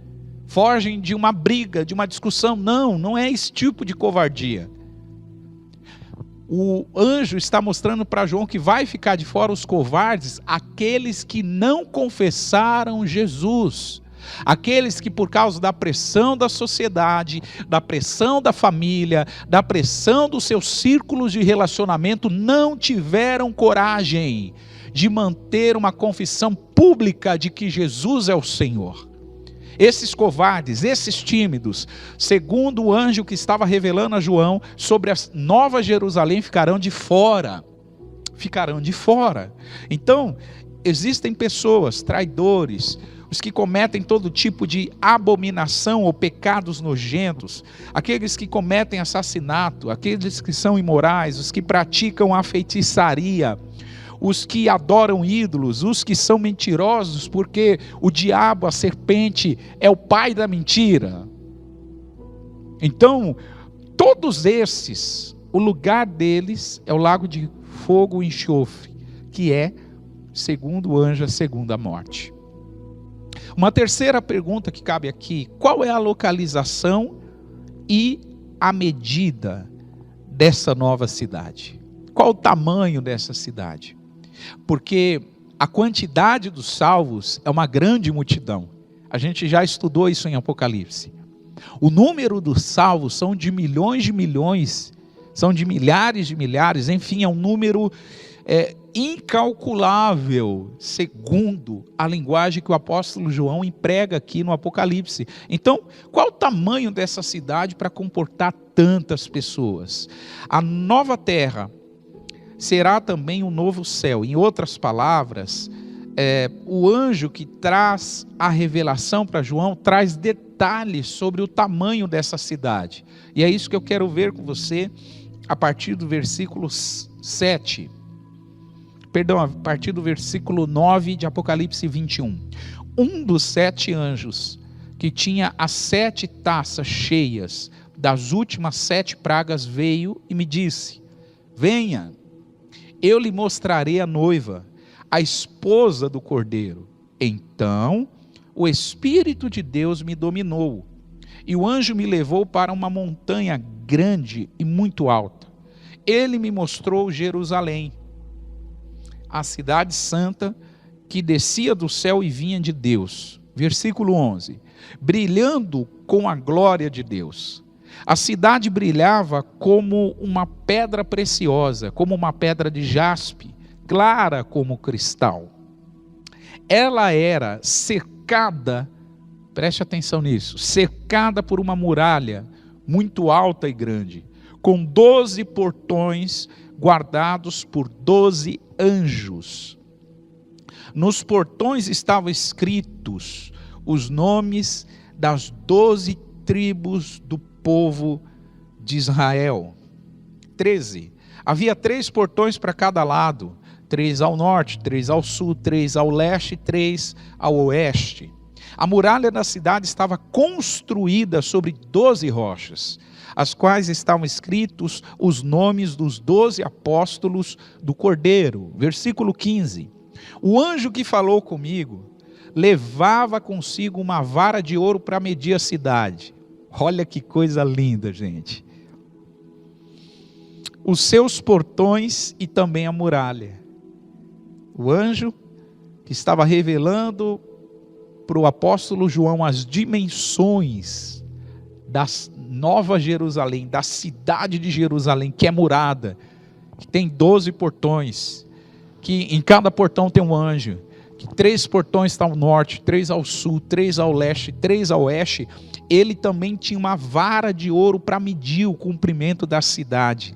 fogem de uma briga, de uma discussão. Não, não é esse tipo de covardia. O anjo está mostrando para João que vai ficar de fora os covardes, aqueles que não confessaram Jesus. Aqueles que, por causa da pressão da sociedade, da pressão da família, da pressão dos seus círculos de relacionamento, não tiveram coragem de manter uma confissão pública de que Jesus é o Senhor. Esses covardes, esses tímidos, segundo o anjo que estava revelando a João sobre a Nova Jerusalém, ficarão de fora. Ficarão de fora. Então, existem pessoas, traidores, os que cometem todo tipo de abominação ou pecados nojentos, aqueles que cometem assassinato, aqueles que são imorais, os que praticam a feitiçaria, os que adoram ídolos, os que são mentirosos, porque o diabo, a serpente, é o pai da mentira. Então, todos esses, o lugar deles é o lago de fogo e enxofre, que é, segundo o anjo, a segunda morte. Uma terceira pergunta que cabe aqui: qual é a localização e a medida dessa nova cidade? Qual o tamanho dessa cidade? Porque a quantidade dos salvos é uma grande multidão. A gente já estudou isso em Apocalipse. O número dos salvos são de milhões, são de milhares de milhares, enfim, é um número incalculável, segundo a linguagem que o apóstolo João emprega aqui no Apocalipse. Então, qual o tamanho dessa cidade para comportar tantas pessoas? A nova terra será também um novo céu. Em outras palavras, o anjo que traz a revelação para João traz detalhes sobre o tamanho dessa cidade. E é isso que eu quero ver com você a partir do versículo 7. Perdão, a partir do versículo 9 de Apocalipse 21. Um dos 7 anjos, que tinha as 7 taças cheias das últimas 7 pragas, veio e me disse: venha, eu lhe mostrarei a noiva, a esposa do Cordeiro. Então o Espírito de Deus me dominou, e o anjo me levou para uma montanha grande e muito alta. Ele me mostrou Jerusalém, a cidade santa que descia do céu e vinha de Deus. Versículo 11. Brilhando com a glória de Deus. A cidade brilhava como uma pedra preciosa, como uma pedra de jaspe, clara como cristal. Ela era cercada, preste atenção nisso, cercada por uma muralha muito alta e grande, com 12 portões guardados por 12 anjos. Nos portões estavam escritos os nomes das 12 tribos do povo de Israel. 13. Havia 3 portões para cada lado, 3 ao norte, 3 ao sul, 3 ao leste e 3 ao oeste. A muralha da cidade estava construída sobre 12 rochas, as quais estavam escritos os nomes dos 12 apóstolos do Cordeiro. Versículo 15. O anjo que falou comigo levava consigo uma vara de ouro para medir a cidade. Olha que coisa linda, gente. Os seus portões e também a muralha. O anjo que estava revelando para o apóstolo João as dimensões da Nova Jerusalém, da cidade de Jerusalém, que é murada, que tem 12 portões, que em cada portão tem um anjo, que 3 portões estão ao norte, 3 ao sul, 3 ao leste, 3 ao oeste. Ele também tinha uma vara de ouro para medir o comprimento da cidade,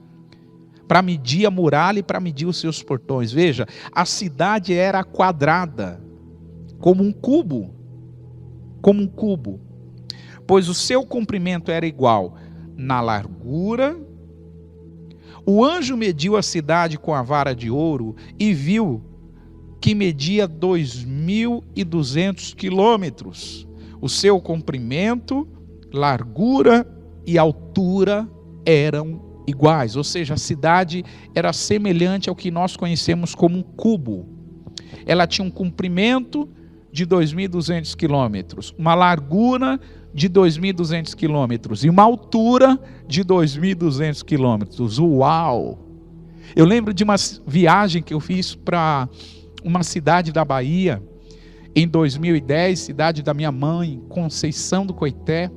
para medir a muralha e para medir os seus portões. Veja, a cidade era quadrada, como um cubo, pois o seu comprimento era igual na largura. O anjo mediu a cidade com a vara de ouro e viu que media 2.200 quilômetros. O seu comprimento, largura e altura eram iguais, ou seja, a cidade era semelhante ao que nós conhecemos como um cubo. Ela tinha um comprimento de 2.200 quilômetros, uma largura de 2.200 quilômetros e uma altura de 2.200 quilômetros. Uau! Eu lembro de uma viagem que eu fiz para uma cidade da Bahia, em 2010, cidade da minha mãe, Conceição do Coité.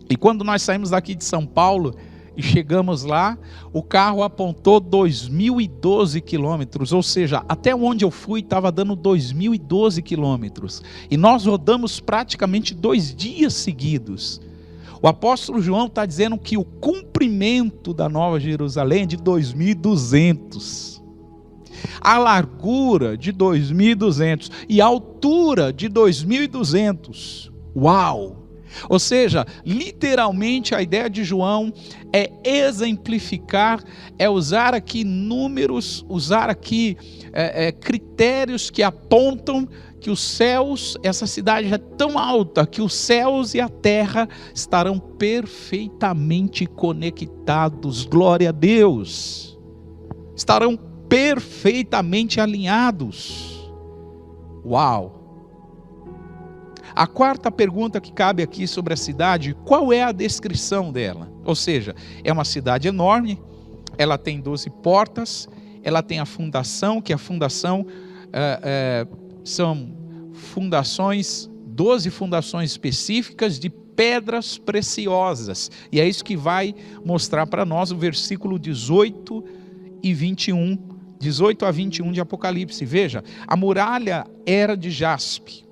E quando nós saímos daqui de São Paulo e chegamos lá, o carro apontou 2.012 quilômetros, ou seja, até onde eu fui estava dando 2.012 quilômetros. E nós rodamos praticamente 2 dias seguidos. O apóstolo João está dizendo que o comprimento da Nova Jerusalém é de 2.200. A largura de 2.200 e a altura de 2.200. Uau! Ou seja, literalmente a ideia de João é exemplificar, é usar aqui números, usar aqui critérios que apontam que os céus, essa cidade é tão alta que os céus e a terra estarão perfeitamente conectados. Glória a Deus! Estarão perfeitamente alinhados. Uau! A quarta pergunta que cabe aqui sobre a cidade: qual é a descrição dela? Ou seja, é uma cidade enorme, ela tem 12 portas, ela tem a fundação, que a fundação são fundações, 12 fundações específicas de pedras preciosas. E é isso que vai mostrar para nós o versículo 18 e 21, 18 a 21 de Apocalipse. Veja, a muralha era de jaspe,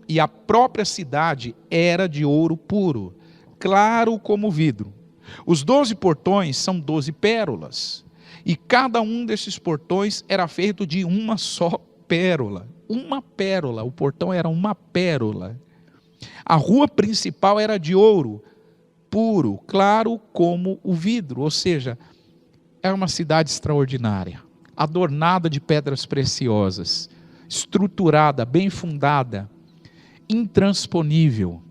e a própria cidade era de ouro puro, claro como vidro. Os 12 portões são 12 pérolas, e cada um desses portões era feito de uma só pérola. Uma pérola, o portão era uma pérola. A rua principal era de ouro puro, claro como o vidro, ou seja, é uma cidade extraordinária, adornada de pedras preciosas, estruturada, bem fundada, intransponível.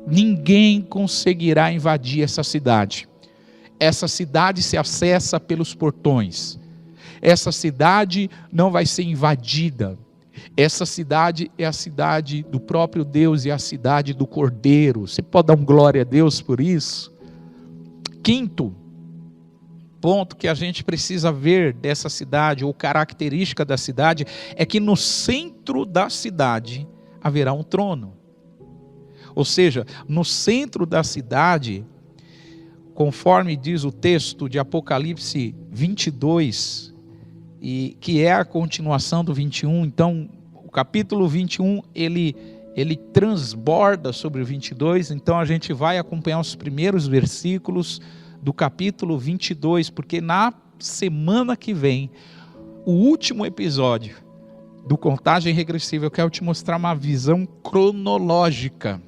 Ninguém conseguirá invadir essa cidade. Essa cidade se acessa pelos portões. Essa cidade não vai ser invadida. Essa cidade é a cidade do próprio Deus e a cidade do Cordeiro. Você pode dar um glória a Deus por isso? Quinto ponto que a gente precisa ver dessa cidade, ou característica da cidade, é que no centro da cidade haverá um trono. Ou seja, no centro da cidade, conforme diz o texto de Apocalipse 22, e que é a continuação do 21, então o capítulo 21, ele transborda sobre o 22, então a gente vai acompanhar os primeiros versículos do capítulo 22, porque na semana que vem, o último episódio do Contagem Regressiva, eu quero te mostrar uma visão cronológica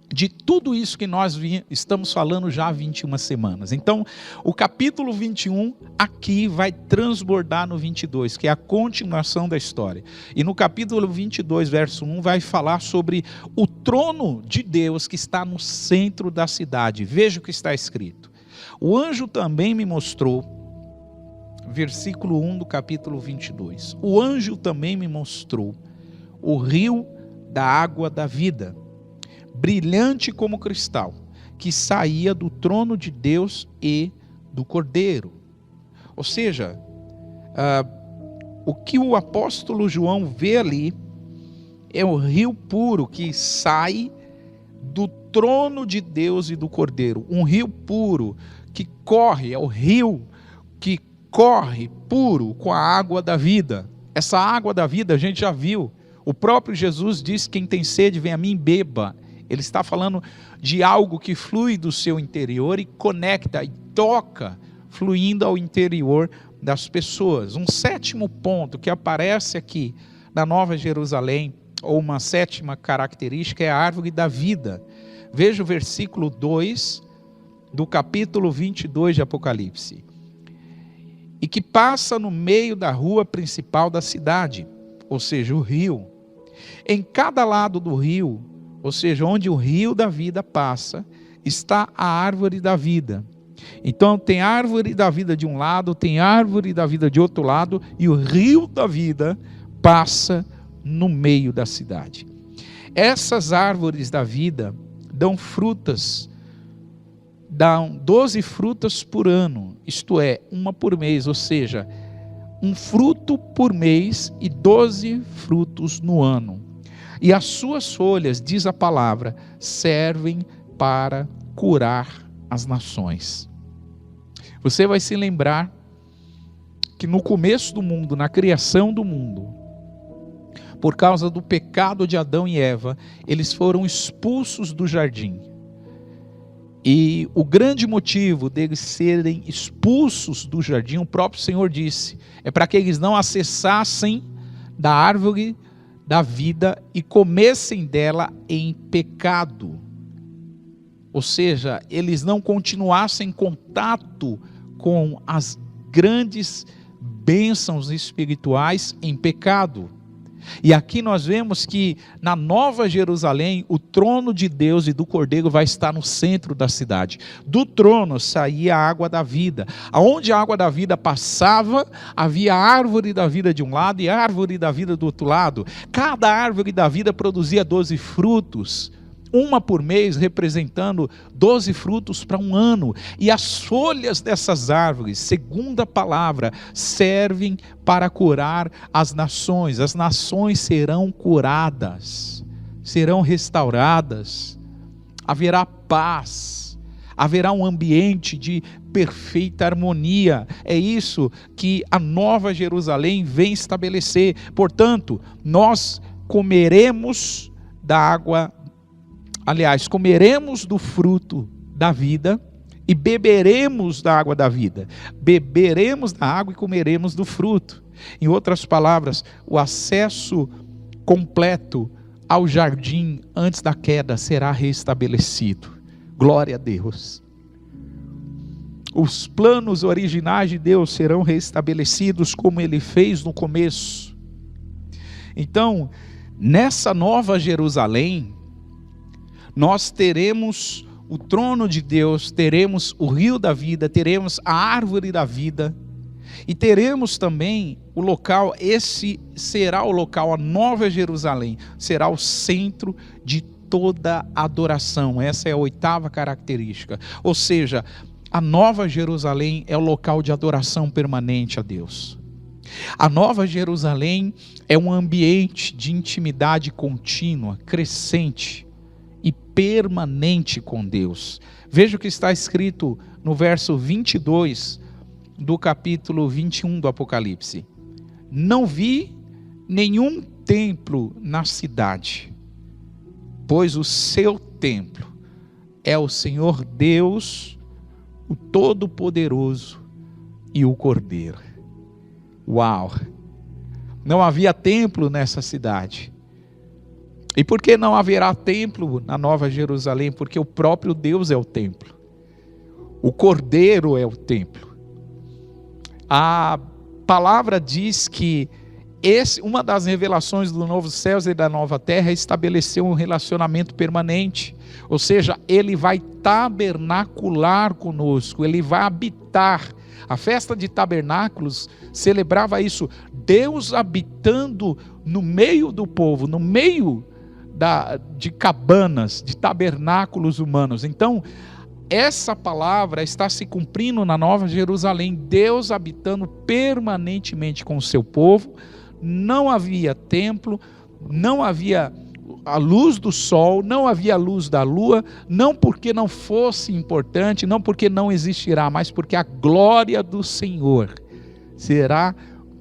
de tudo isso que nós estamos falando já há 21 semanas. Então, o capítulo 21 aqui vai transbordar no 22, que é a continuação da história. E no capítulo 22, verso 1, vai falar sobre o trono de Deus que está no centro da cidade. Veja o que está escrito. O anjo também me mostrou, versículo 1 do capítulo 22. O anjo também me mostrou o rio da água da vida, brilhante como cristal, que saía do trono de Deus e do Cordeiro. Ou seja, o que o apóstolo João vê ali é o rio puro que sai do trono de Deus e do Cordeiro. Um rio puro que corre, é o rio que corre puro com a água da vida. Essa água da vida a gente já viu. O próprio Jesus disse: quem tem sede, vem a mim e beba. Ele está falando de algo que flui do seu interior e conecta e toca, fluindo ao interior das pessoas. Um sétimo ponto que aparece aqui na Nova Jerusalém, ou uma sétima característica, é a árvore da vida. Veja o versículo 2 do capítulo 22 de Apocalipse, e que passa no meio da rua principal da cidade, ou seja, o rio. Em cada lado do rio, ou seja, onde o rio da vida passa, está a árvore da vida. Então tem árvore da vida de um lado, tem árvore da vida de outro lado, e o rio da vida passa no meio da cidade. Essas árvores da vida dão frutas, dão 12 frutas por ano, isto é, uma por mês, ou seja, um fruto por mês e 12 frutos no ano. E as suas folhas, diz a palavra, servem para curar as nações. Você vai se lembrar que no começo do mundo, na criação do mundo, por causa do pecado de Adão e Eva, eles foram expulsos do jardim. E o grande motivo deles serem expulsos do jardim, o próprio Senhor disse, é para que eles não acessassem da árvore da vida e comessem dela em pecado. Ou seja, eles não continuassem em contato com as grandes bênçãos espirituais em pecado. E aqui nós vemos que na Nova Jerusalém, o trono de Deus e do Cordeiro vai estar no centro da cidade. Do trono saía a água da vida. Aonde a água da vida passava, havia a árvore da vida de um lado e a árvore da vida do outro lado. Cada árvore da vida produzia 12 frutos. Uma por mês, representando 12 frutos para um ano. E as folhas dessas árvores, segundo a palavra, servem para curar as nações. As nações serão curadas, serão restauradas. Haverá paz, haverá um ambiente de perfeita harmonia. É isso que a Nova Jerusalém vem estabelecer. Portanto, nós comeremos da água. Aliás, comeremos do fruto da vida e beberemos da água da vida. Beberemos da água e comeremos do fruto. Em outras palavras, o acesso completo ao jardim antes da queda será restabelecido. Glória a Deus. Os planos originais de Deus serão restabelecidos como Ele fez no começo. Então, nessa Nova Jerusalém, nós teremos o trono de Deus, teremos o rio da vida, teremos a árvore da vida e teremos também o local, esse será o local, a Nova Jerusalém, será o centro de toda adoração. Essa é a 8ª característica. Ou seja, a Nova Jerusalém é o local de adoração permanente a Deus. A Nova Jerusalém é um ambiente de intimidade contínua, crescente e permanente com Deus. Veja o que está escrito no verso 22 do capítulo 21 do Apocalipse. Não vi nenhum templo na cidade, pois o seu templo é o Senhor Deus, o Todo-Poderoso e o Cordeiro. Uau! Não havia templo nessa cidade. E por que não haverá templo na Nova Jerusalém? Porque o próprio Deus é o templo. O Cordeiro é o templo. A palavra diz que uma das revelações do novo céus e da nova terra é estabelecer um relacionamento permanente. Ou seja, Ele vai tabernacular conosco, Ele vai habitar. A festa de tabernáculos celebrava isso, Deus habitando no meio do povo, no meio de cabanas, de tabernáculos humanos. Então, essa palavra está se cumprindo na Nova Jerusalém, Deus habitando permanentemente com o seu povo. Não havia templo, não havia a luz do sol, não havia a luz da lua, não porque não fosse importante, não porque não existirá, mas porque a glória do Senhor será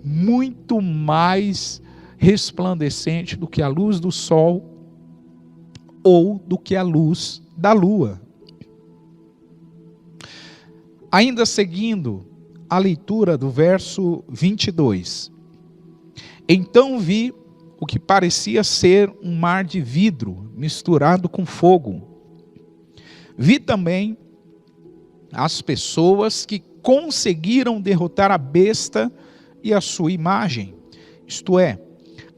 muito mais resplandecente do que a luz do sol ou do que a luz da lua. Ainda seguindo a leitura do verso 22. Então vi o que parecia ser um mar de vidro misturado com fogo. Vi também as pessoas que conseguiram derrotar a besta e a sua imagem, isto é,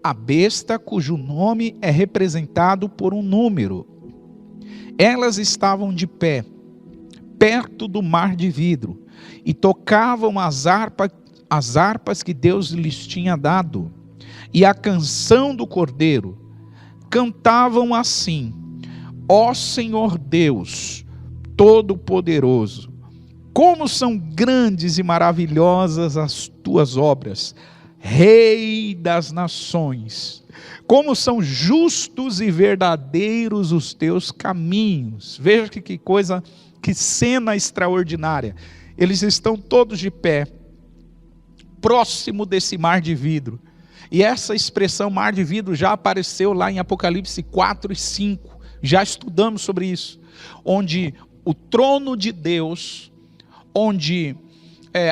a besta cujo nome é representado por um número. Elas estavam de pé, perto do mar de vidro, e tocavam as harpas que Deus lhes tinha dado, e a canção do Cordeiro. Cantavam assim: ó Senhor Deus Todo-Poderoso, como são grandes e maravilhosas as tuas obras, Rei das nações, como são justos e verdadeiros os teus caminhos. Veja que coisa, que cena extraordinária. Eles estão todos de pé, próximo desse mar de vidro. E essa expressão mar de vidro já apareceu lá em Apocalipse 4 e 5. Já estudamos sobre isso. Onde o trono de Deus, onde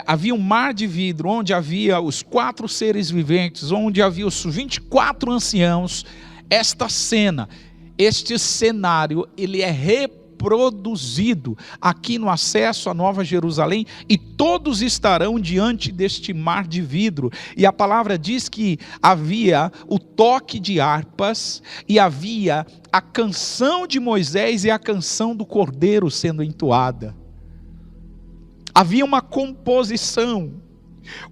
havia um mar de vidro, onde havia os 4 seres viventes, onde havia os 24 anciãos. Esta cena, este cenário, ele é reproduzido aqui no acesso à Nova Jerusalém, e todos estarão diante deste mar de vidro. E a palavra diz que havia o toque de harpas, e havia a canção de Moisés e a canção do Cordeiro sendo entoada. Havia uma composição,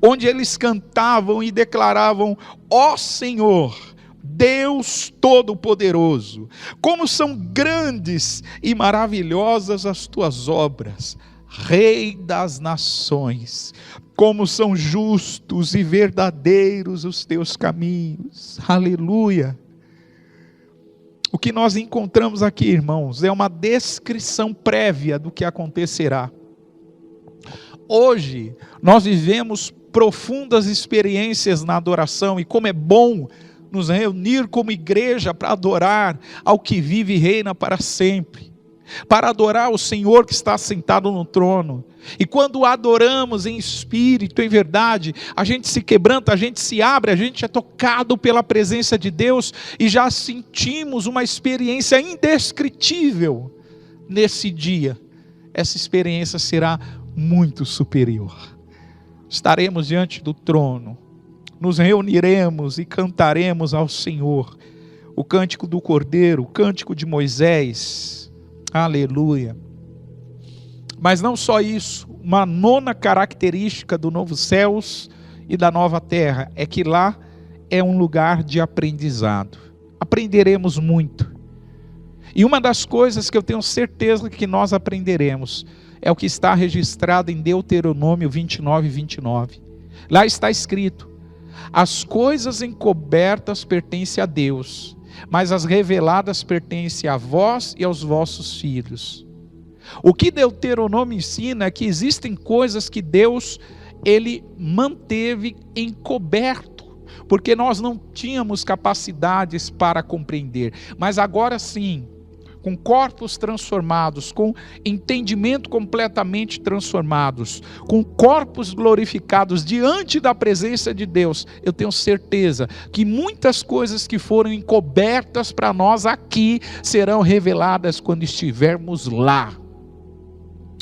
onde eles cantavam e declaravam: ó Senhor, Deus Todo-Poderoso, como são grandes e maravilhosas as tuas obras, Rei das nações, como são justos e verdadeiros os teus caminhos. Aleluia! O que nós encontramos aqui, irmãos, é uma descrição prévia do que acontecerá. Hoje, nós vivemos profundas experiências na adoração, e como é bom nos reunir como igreja para adorar ao que vive e reina para sempre, para adorar o Senhor que está sentado no trono. E quando adoramos em espírito, em verdade, a gente se quebranta, a gente se abre, a gente é tocado pela presença de Deus, e já sentimos uma experiência indescritível nesse dia. Essa experiência será muito superior. Estaremos diante do trono, nos reuniremos e cantaremos ao Senhor o cântico do Cordeiro, o cântico de Moisés. Aleluia! Mas não só isso, uma nona característica do novo céus e da nova terra é que lá é um lugar de aprendizado. Aprenderemos muito. E uma das coisas que eu tenho certeza que nós aprenderemos é o que está registrado em Deuteronômio 29, 29. Lá está escrito: as coisas encobertas pertencem a Deus, mas as reveladas pertencem a vós e aos vossos filhos. O que Deuteronômio ensina é que existem coisas que Deus, ele manteve encoberto, porque nós não tínhamos capacidades para compreender. Mas agora sim, com corpos transformados, com entendimento completamente transformados, com corpos glorificados diante da presença de Deus, eu tenho certeza que muitas coisas que foram encobertas para nós aqui serão reveladas quando estivermos lá.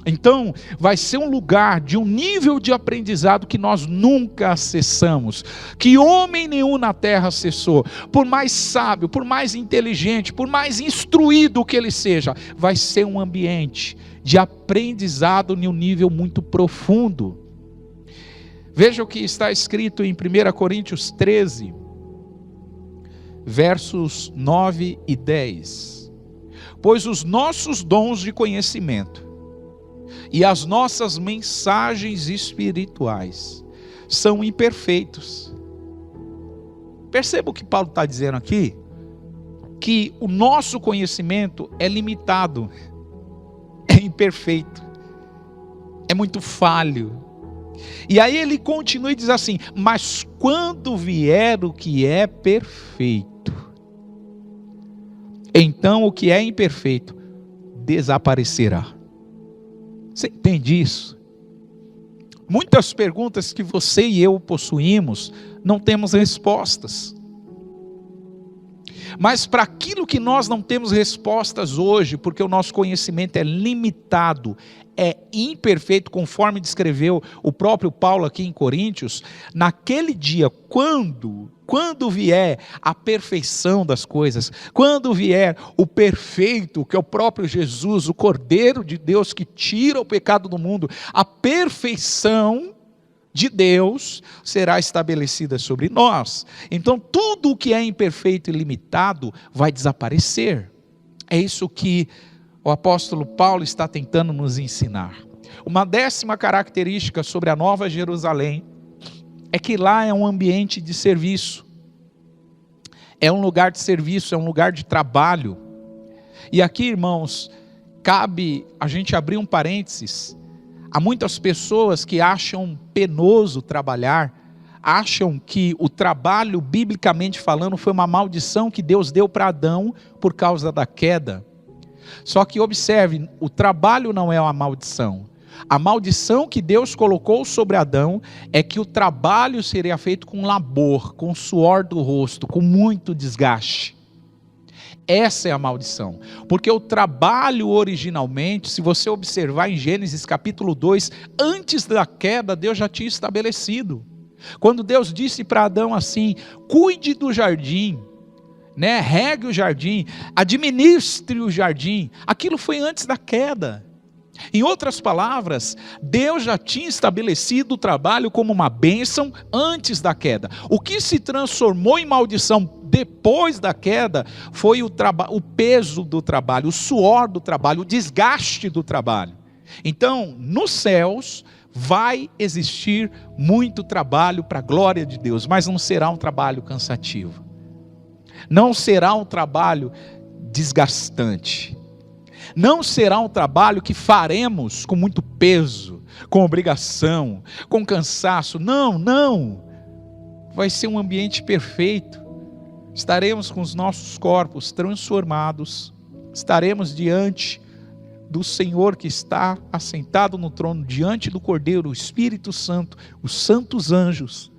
Então, vai ser um lugar de um nível de aprendizado que nós nunca acessamos, que homem nenhum na terra acessou. Por mais sábio, por mais inteligente, por mais instruído que ele seja, vai ser um ambiente de aprendizado em um nível muito profundo. Veja o que está escrito em 1 Coríntios 13, versos 9 e 10. Pois os nossos dons de conhecimento e as nossas mensagens espirituais são imperfeitos. Perceba o que Paulo está dizendo aqui, que o nosso conhecimento é limitado, é imperfeito, é muito falho. E aí ele continua e diz assim: mas quando vier o que é perfeito, então o que é imperfeito desaparecerá. Você entende isso? Muitas perguntas que você e eu possuímos, não temos respostas. Mas para aquilo que nós não temos respostas hoje, porque o nosso conhecimento é limitado, é imperfeito, conforme descreveu o próprio Paulo aqui em Coríntios, naquele dia, quando vier a perfeição das coisas, quando vier o perfeito, que é o próprio Jesus, o Cordeiro de Deus que tira o pecado do mundo, a perfeição de Deus será estabelecida sobre nós. Então tudo o que é imperfeito e limitado vai desaparecer. É isso que o apóstolo Paulo está tentando nos ensinar. Uma 10ª característica sobre a Nova Jerusalém é que lá é um ambiente de serviço. É um lugar de serviço, é um lugar de trabalho. E aqui, irmãos, cabe a gente abrir um parênteses. Há muitas pessoas que acham penoso trabalhar, acham que o trabalho, biblicamente falando, foi uma maldição que Deus deu para Adão por causa da queda. Só que observe, o trabalho não é uma maldição. A maldição que Deus colocou sobre Adão é que o trabalho seria feito com labor, com suor do rosto, com muito desgaste. Essa é a maldição, porque o trabalho originalmente, se você observar em Gênesis capítulo 2, antes da queda, Deus já tinha estabelecido. Quando Deus disse para Adão assim, cuide do jardim, regue o jardim, administre o jardim, aquilo foi antes da queda. Em outras palavras, Deus já tinha estabelecido o trabalho como uma bênção antes da queda. O que se transformou em maldição depois da queda foi o peso do trabalho, o suor do trabalho, o desgaste do trabalho. Então, nos céus vai existir muito trabalho para a glória de Deus, mas não será um trabalho cansativo. Não será um trabalho desgastante. Não será um trabalho que faremos com muito peso, com obrigação, com cansaço. Não. Vai ser um ambiente perfeito. Estaremos com os nossos corpos transformados. Estaremos diante do Senhor que está assentado no trono, diante do Cordeiro, o Espírito Santo, os santos anjos,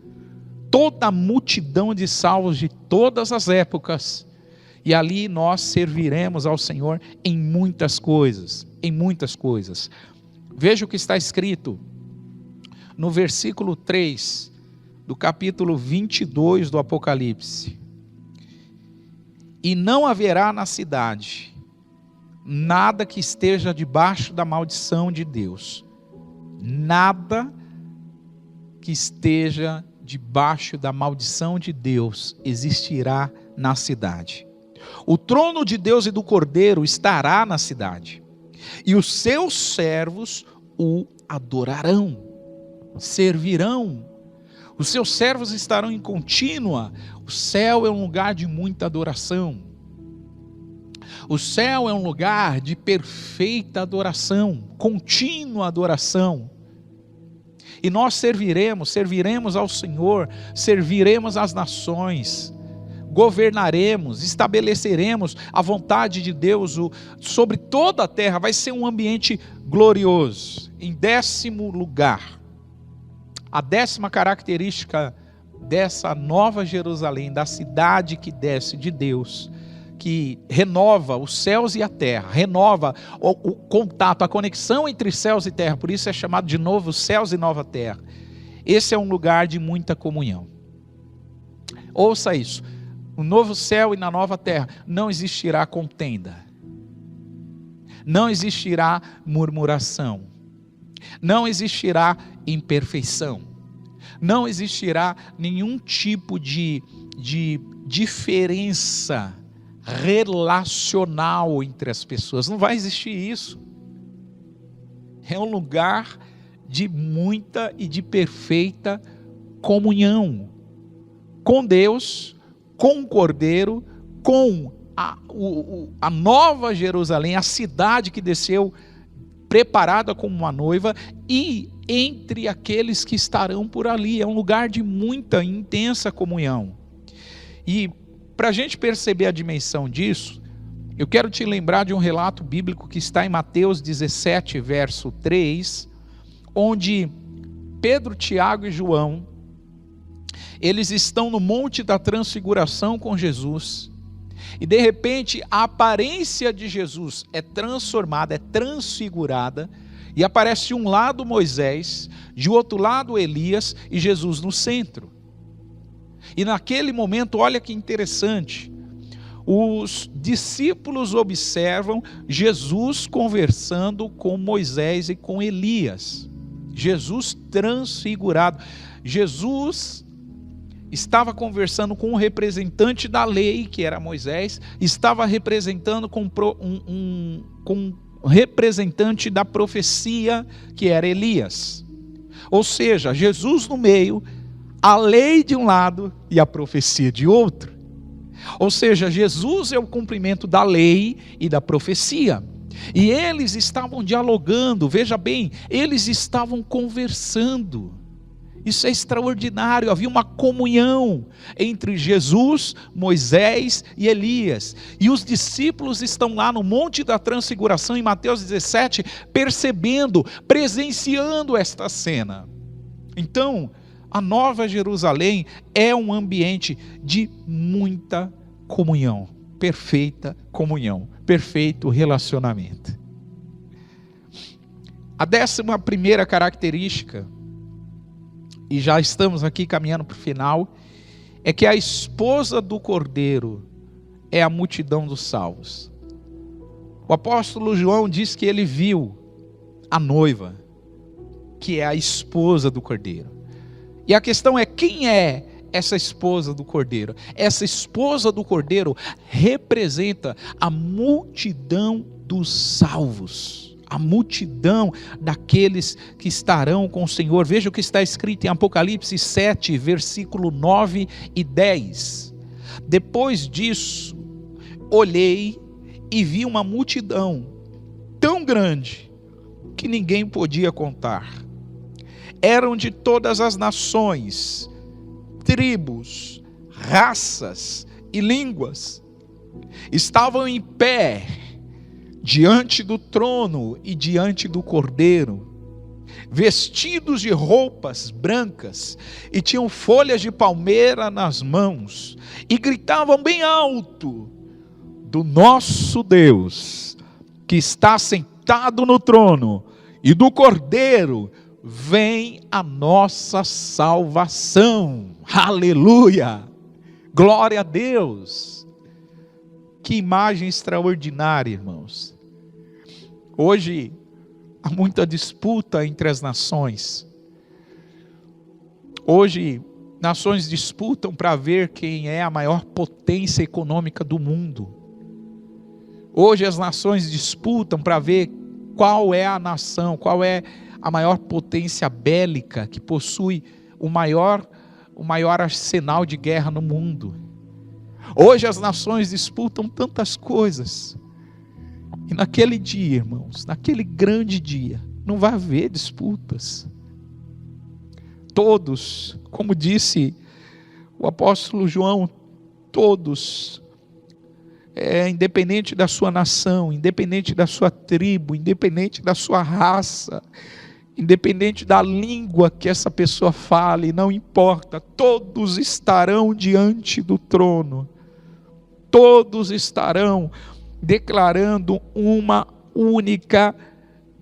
toda a multidão de salvos de todas as épocas. E ali nós serviremos ao Senhor em muitas coisas, Veja o que está escrito no versículo 3 do capítulo 22 do Apocalipse. E não haverá na cidade nada que esteja debaixo da maldição de Deus. Nada que esteja debaixo da maldição de Deus existirá na cidade. O trono de Deus e do Cordeiro estará na cidade, e os seus servos o adorarão, servirão. Os seus servos estarão em contínua. O céu é um lugar de muita adoração. O céu é um lugar de perfeita adoração, contínua adoração. E nós serviremos ao Senhor, serviremos às nações, governaremos, estabeleceremos a vontade de Deus sobre toda a terra. Vai ser um ambiente glorioso. Em 10º lugar, a 10ª característica dessa nova Jerusalém, da cidade que desce de Deus, que renova os céus e a terra, renova o contato, a conexão entre céus e terra, por isso é chamado de novo céus e nova terra. Esse é um lugar de muita comunhão. Ouça isso. No novo céu e na nova terra não existirá contenda, não existirá murmuração, não existirá imperfeição, não existirá nenhum tipo de diferença relacional entre as pessoas. Não vai existir isso. É um lugar de muita e de perfeita comunhão com Deus, com o Cordeiro, com a nova Jerusalém, a cidade que desceu preparada como uma noiva, e entre aqueles que estarão por ali. É um lugar de muita e intensa comunhão. E para a gente perceber a dimensão disso, eu quero te lembrar de um relato bíblico que está em Mateus 17, verso 3, onde Pedro, Tiago e João, eles estão no Monte da Transfiguração com Jesus, E de repente a aparência de Jesus é transformada, é transfigurada, e aparece de um lado Moisés, de outro lado Elias e Jesus no centro. E naquele momento, olha que interessante, os discípulos observam Jesus conversando com Moisés e com Elias. Jesus transfigurado. Jesus estava conversando com um representante da lei, que era Moisés, estava representando com um representante da profecia, que era Elias. Ou seja, Jesus no meio, a lei de um lado e a profecia de outro. Ou seja, Jesus é o cumprimento da lei e da profecia. E eles estavam dialogando, veja bem, eles estavam conversando. Isso é extraordinário, havia uma comunhão entre Jesus, Moisés e Elias. E os discípulos estão lá no Monte da Transfiguração, em Mateus 17, percebendo, presenciando esta cena. Então, a Nova Jerusalém é um ambiente de muita comunhão, perfeita comunhão, perfeito relacionamento. A 11ª característica, e já estamos aqui caminhando para o final, é que a esposa do Cordeiro é a multidão dos salvos. O apóstolo João diz que ele viu a noiva, que é a esposa do Cordeiro. E a questão é, quem é essa esposa do Cordeiro? Essa esposa do Cordeiro representa a multidão dos salvos. A multidão daqueles que estarão com o Senhor. Veja o que está escrito em Apocalipse 7, versículo 9 e 10. Depois disso, olhei e vi uma multidão tão grande que ninguém podia contar. Eram de todas as nações, tribos, raças e línguas. Estavam em pé diante do trono e diante do Cordeiro, vestidos de roupas brancas, e tinham folhas de palmeira nas mãos, e gritavam bem alto: do nosso Deus, que está sentado no trono, e do Cordeiro, vem a nossa salvação. Aleluia! Glória a Deus! Que imagem extraordinária, irmãos. Hoje há muita disputa entre as nações. Hoje nações disputam para ver quem é a maior potência econômica do mundo. Hoje as nações disputam para ver qual é a nação, qual é a maior potência bélica que possui o maior arsenal de guerra no mundo. Hoje as nações disputam tantas coisas. E naquele dia, irmãos, naquele grande dia, não vai haver disputas. Todos, como disse o apóstolo João, todos, independente da sua nação, independente da sua tribo, independente da sua raça, independente da língua que essa pessoa fale, não importa, todos estarão diante do trono. Todos estarão declarando uma única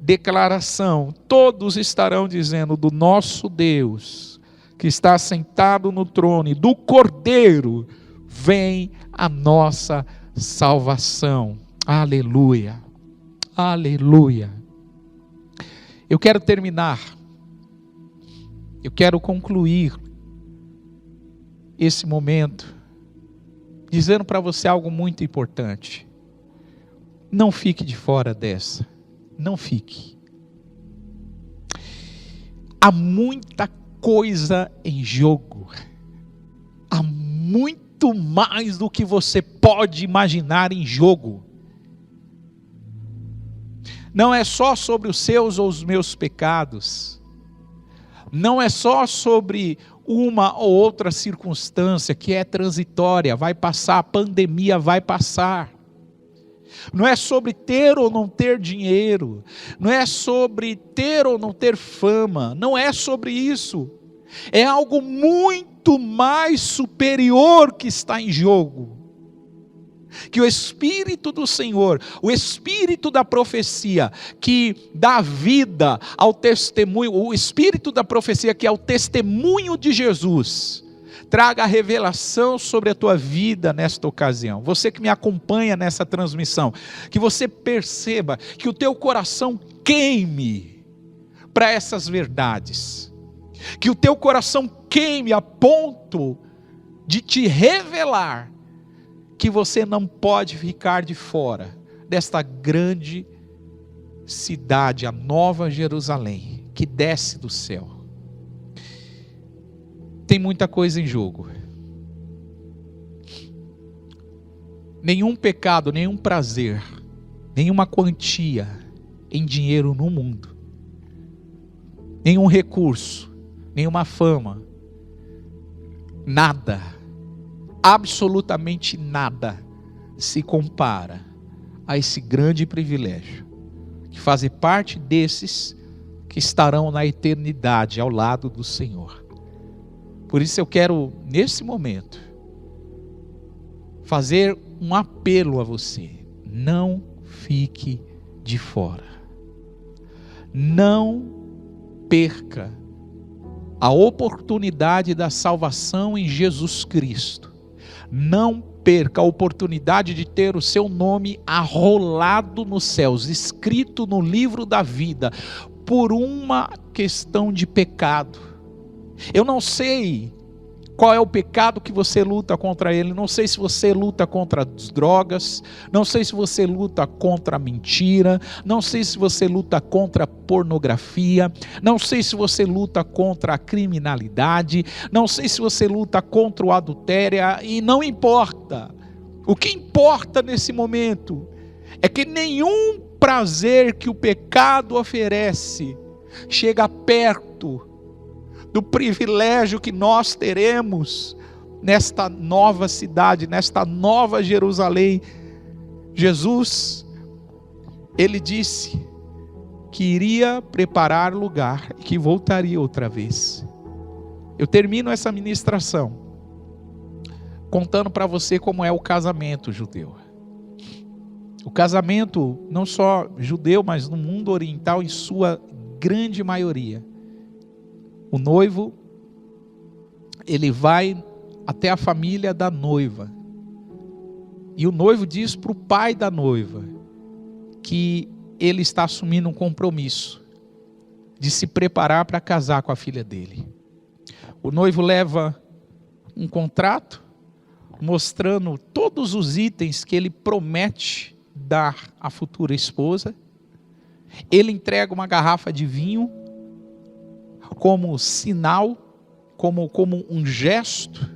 declaração. Todos estarão dizendo: do nosso Deus, que está sentado no trono, e do Cordeiro, vem a nossa salvação. Aleluia, aleluia. Eu quero terminar, eu quero concluir esse momento dizendo para você algo muito importante. Não fique de fora dessa. Não fique. Há muita coisa em jogo. Há muito mais do que você pode imaginar em jogo. Não é só sobre os seus ou os meus pecados. Não é só sobre uma ou outra circunstância que é transitória, vai passar, a pandemia vai passar. Não é sobre ter ou não ter dinheiro, não é sobre ter ou não ter fama, não é sobre isso. É algo muito mais superior que está em jogo. Que o Espírito do Senhor, o Espírito da profecia, que dá vida ao testemunho, o Espírito da profecia que é o testemunho de Jesus, traga a revelação sobre a tua vida nesta ocasião. Você que me acompanha nessa transmissão, que você perceba, que o teu coração queime para essas verdades, que o teu coração queime a ponto de te revelar que você não pode ficar de fora desta grande cidade, a Nova Jerusalém, que desce do céu. Tem muita coisa em jogo. Nenhum pecado, nenhum prazer, nenhuma quantia em dinheiro no mundo, nenhum recurso, nenhuma fama, nada, absolutamente nada se compara a esse grande privilégio de fazer parte desses que estarão na eternidade ao lado do Senhor. Por isso eu quero, nesse momento, fazer um apelo a você: não fique de fora, não perca a oportunidade da salvação em Jesus Cristo. Não perca a oportunidade de ter o seu nome arrolado nos céus, escrito no livro da vida, por uma questão de pecado. Eu não sei qual é o pecado que você luta contra ele, não sei se você luta contra as drogas, não sei se você luta contra a mentira, não sei se você luta contra a pornografia, não sei se você luta contra a criminalidade, não sei se você luta contra o adultério, e não importa. O que importa nesse momento é que nenhum prazer que o pecado oferece chega perto do privilégio que nós teremos nesta nova cidade, nesta nova Jerusalém. Jesus, ele disse que iria preparar lugar e que voltaria outra vez. Eu termino essa ministração contando para você como é o casamento judeu. O casamento não só judeu, mas no mundo oriental em sua grande maioria. O noivo, ele vai até a família da noiva. E o noivo diz para o pai da noiva que ele está assumindo um compromisso de se preparar para casar com a filha dele. O noivo leva um contrato mostrando todos os itens que ele promete dar à futura esposa. Ele entrega uma garrafa de vinho como sinal, como um gesto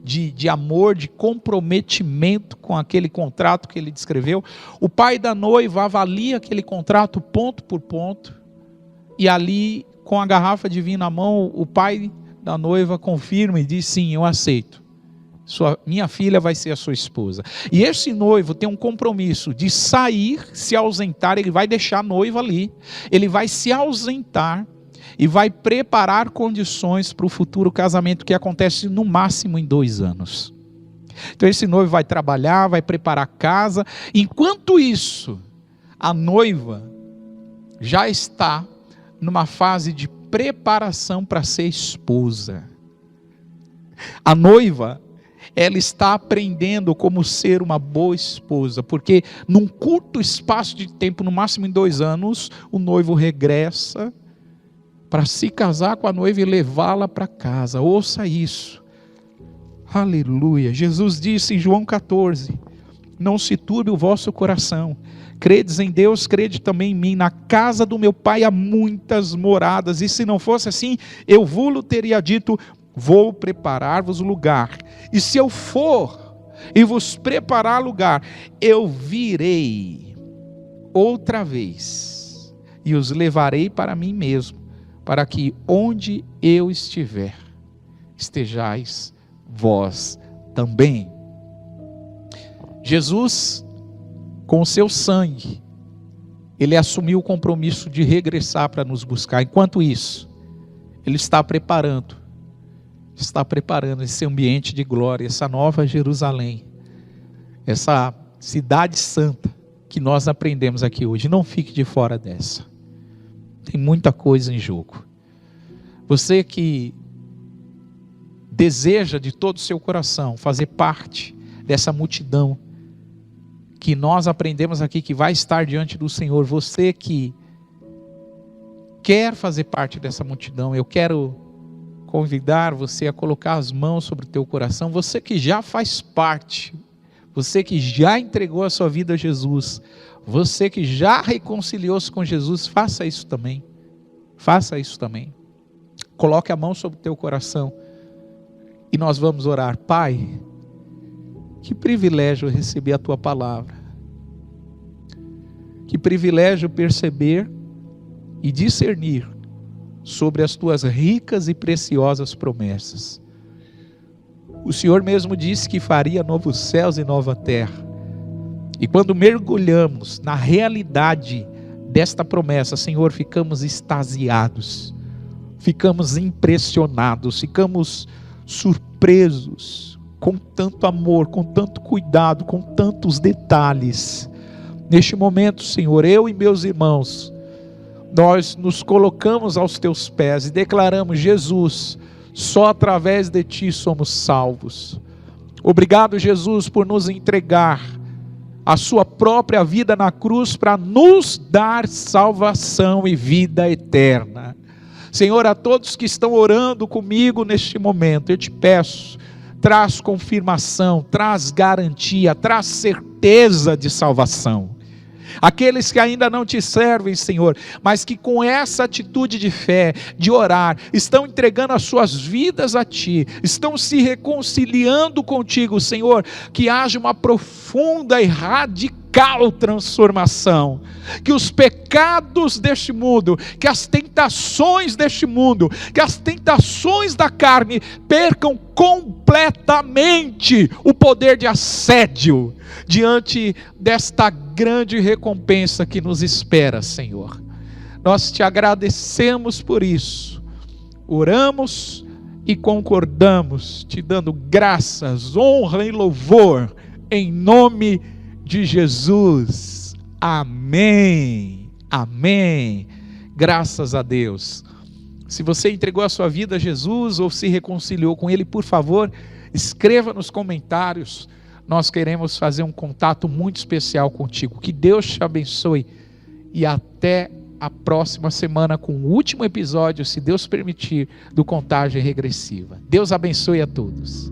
de amor, de comprometimento com aquele contrato que ele descreveu. O pai da noiva avalia aquele contrato ponto por ponto, e ali, com a garrafa de vinho na mão, o pai da noiva confirma e diz: sim, eu aceito. Minha filha vai ser a sua esposa. E esse noivo tem um compromisso de sair, se ausentar. Ele vai deixar a noiva ali, ele vai se ausentar e vai preparar condições para o futuro casamento, que acontece no máximo em 2 anos. Então esse noivo vai trabalhar, vai preparar a casa. Enquanto isso, a noiva já está numa fase de preparação para ser esposa. A noiva, ela está aprendendo como ser uma boa esposa, porque num curto espaço de tempo, no máximo em 2 anos, o noivo regressa para se casar com a noiva e levá-la para casa. Ouça isso. Aleluia. Jesus disse em João 14: não se turbe o vosso coração. Credes em Deus, crede também em mim. Na casa do meu pai há muitas moradas, e se não fosse assim, eu vos teria dito: vou preparar-vos lugar. E se eu for e vos preparar lugar, eu virei outra vez e os levarei para mim mesmo, para que onde eu estiver, estejais vós também. Jesus, com o seu sangue, ele assumiu o compromisso de regressar para nos buscar. Enquanto isso, ele está preparando esse ambiente de glória, essa nova Jerusalém. essa cidade santa que nós aprendemos aqui hoje. Não fique de fora dessa. Tem muita coisa em jogo. Você que deseja de todo o seu coração fazer parte dessa multidão que nós aprendemos aqui, que vai estar diante do Senhor, você que quer fazer parte dessa multidão, eu quero convidar você a colocar as mãos sobre o teu coração. Você que já faz parte, você que já entregou a sua vida a Jesus, você que já reconciliou-se com Jesus, faça isso também. Faça isso também. Coloque a mão sobre o teu coração e nós vamos orar. Pai, que privilégio receber a tua palavra. Que privilégio perceber e discernir sobre as tuas ricas e preciosas promessas. O Senhor mesmo disse que faria novos céus e nova terra. E quando mergulhamos na realidade desta promessa, Senhor, ficamos extasiados, ficamos impressionados, ficamos surpresos com tanto amor, com tanto cuidado, com tantos detalhes. Neste momento, Senhor, eu e meus irmãos, nós nos colocamos aos teus pés e declaramos: Jesus, só através de ti somos salvos. Obrigado, Jesus, por nos entregar a sua própria vida na cruz para nos dar salvação e vida eterna. Senhor, a todos que estão orando comigo neste momento, eu te peço, traz confirmação, traz garantia, traz certeza de salvação. Aqueles que ainda não te servem, Senhor, mas que com essa atitude de fé, de orar, estão entregando as suas vidas a ti, estão se reconciliando contigo, Senhor, que haja uma profunda e radical transformação, que os pecados deste mundo, que as tentações deste mundo, que as tentações da carne percam completamente o poder de assédio diante desta grande recompensa que nos espera, Senhor. Nós te agradecemos por isso, oramos e concordamos, te dando graças, honra e louvor, em nome de Jesus. Amém, amém. Graças a Deus. Se você entregou a sua vida a Jesus ou se reconciliou com Ele, por favor, escreva nos comentários. Nós queremos fazer um contato muito especial contigo. Que Deus te abençoe e até a próxima semana com o último episódio, se Deus permitir, do Contagem Regressiva. Deus abençoe a todos.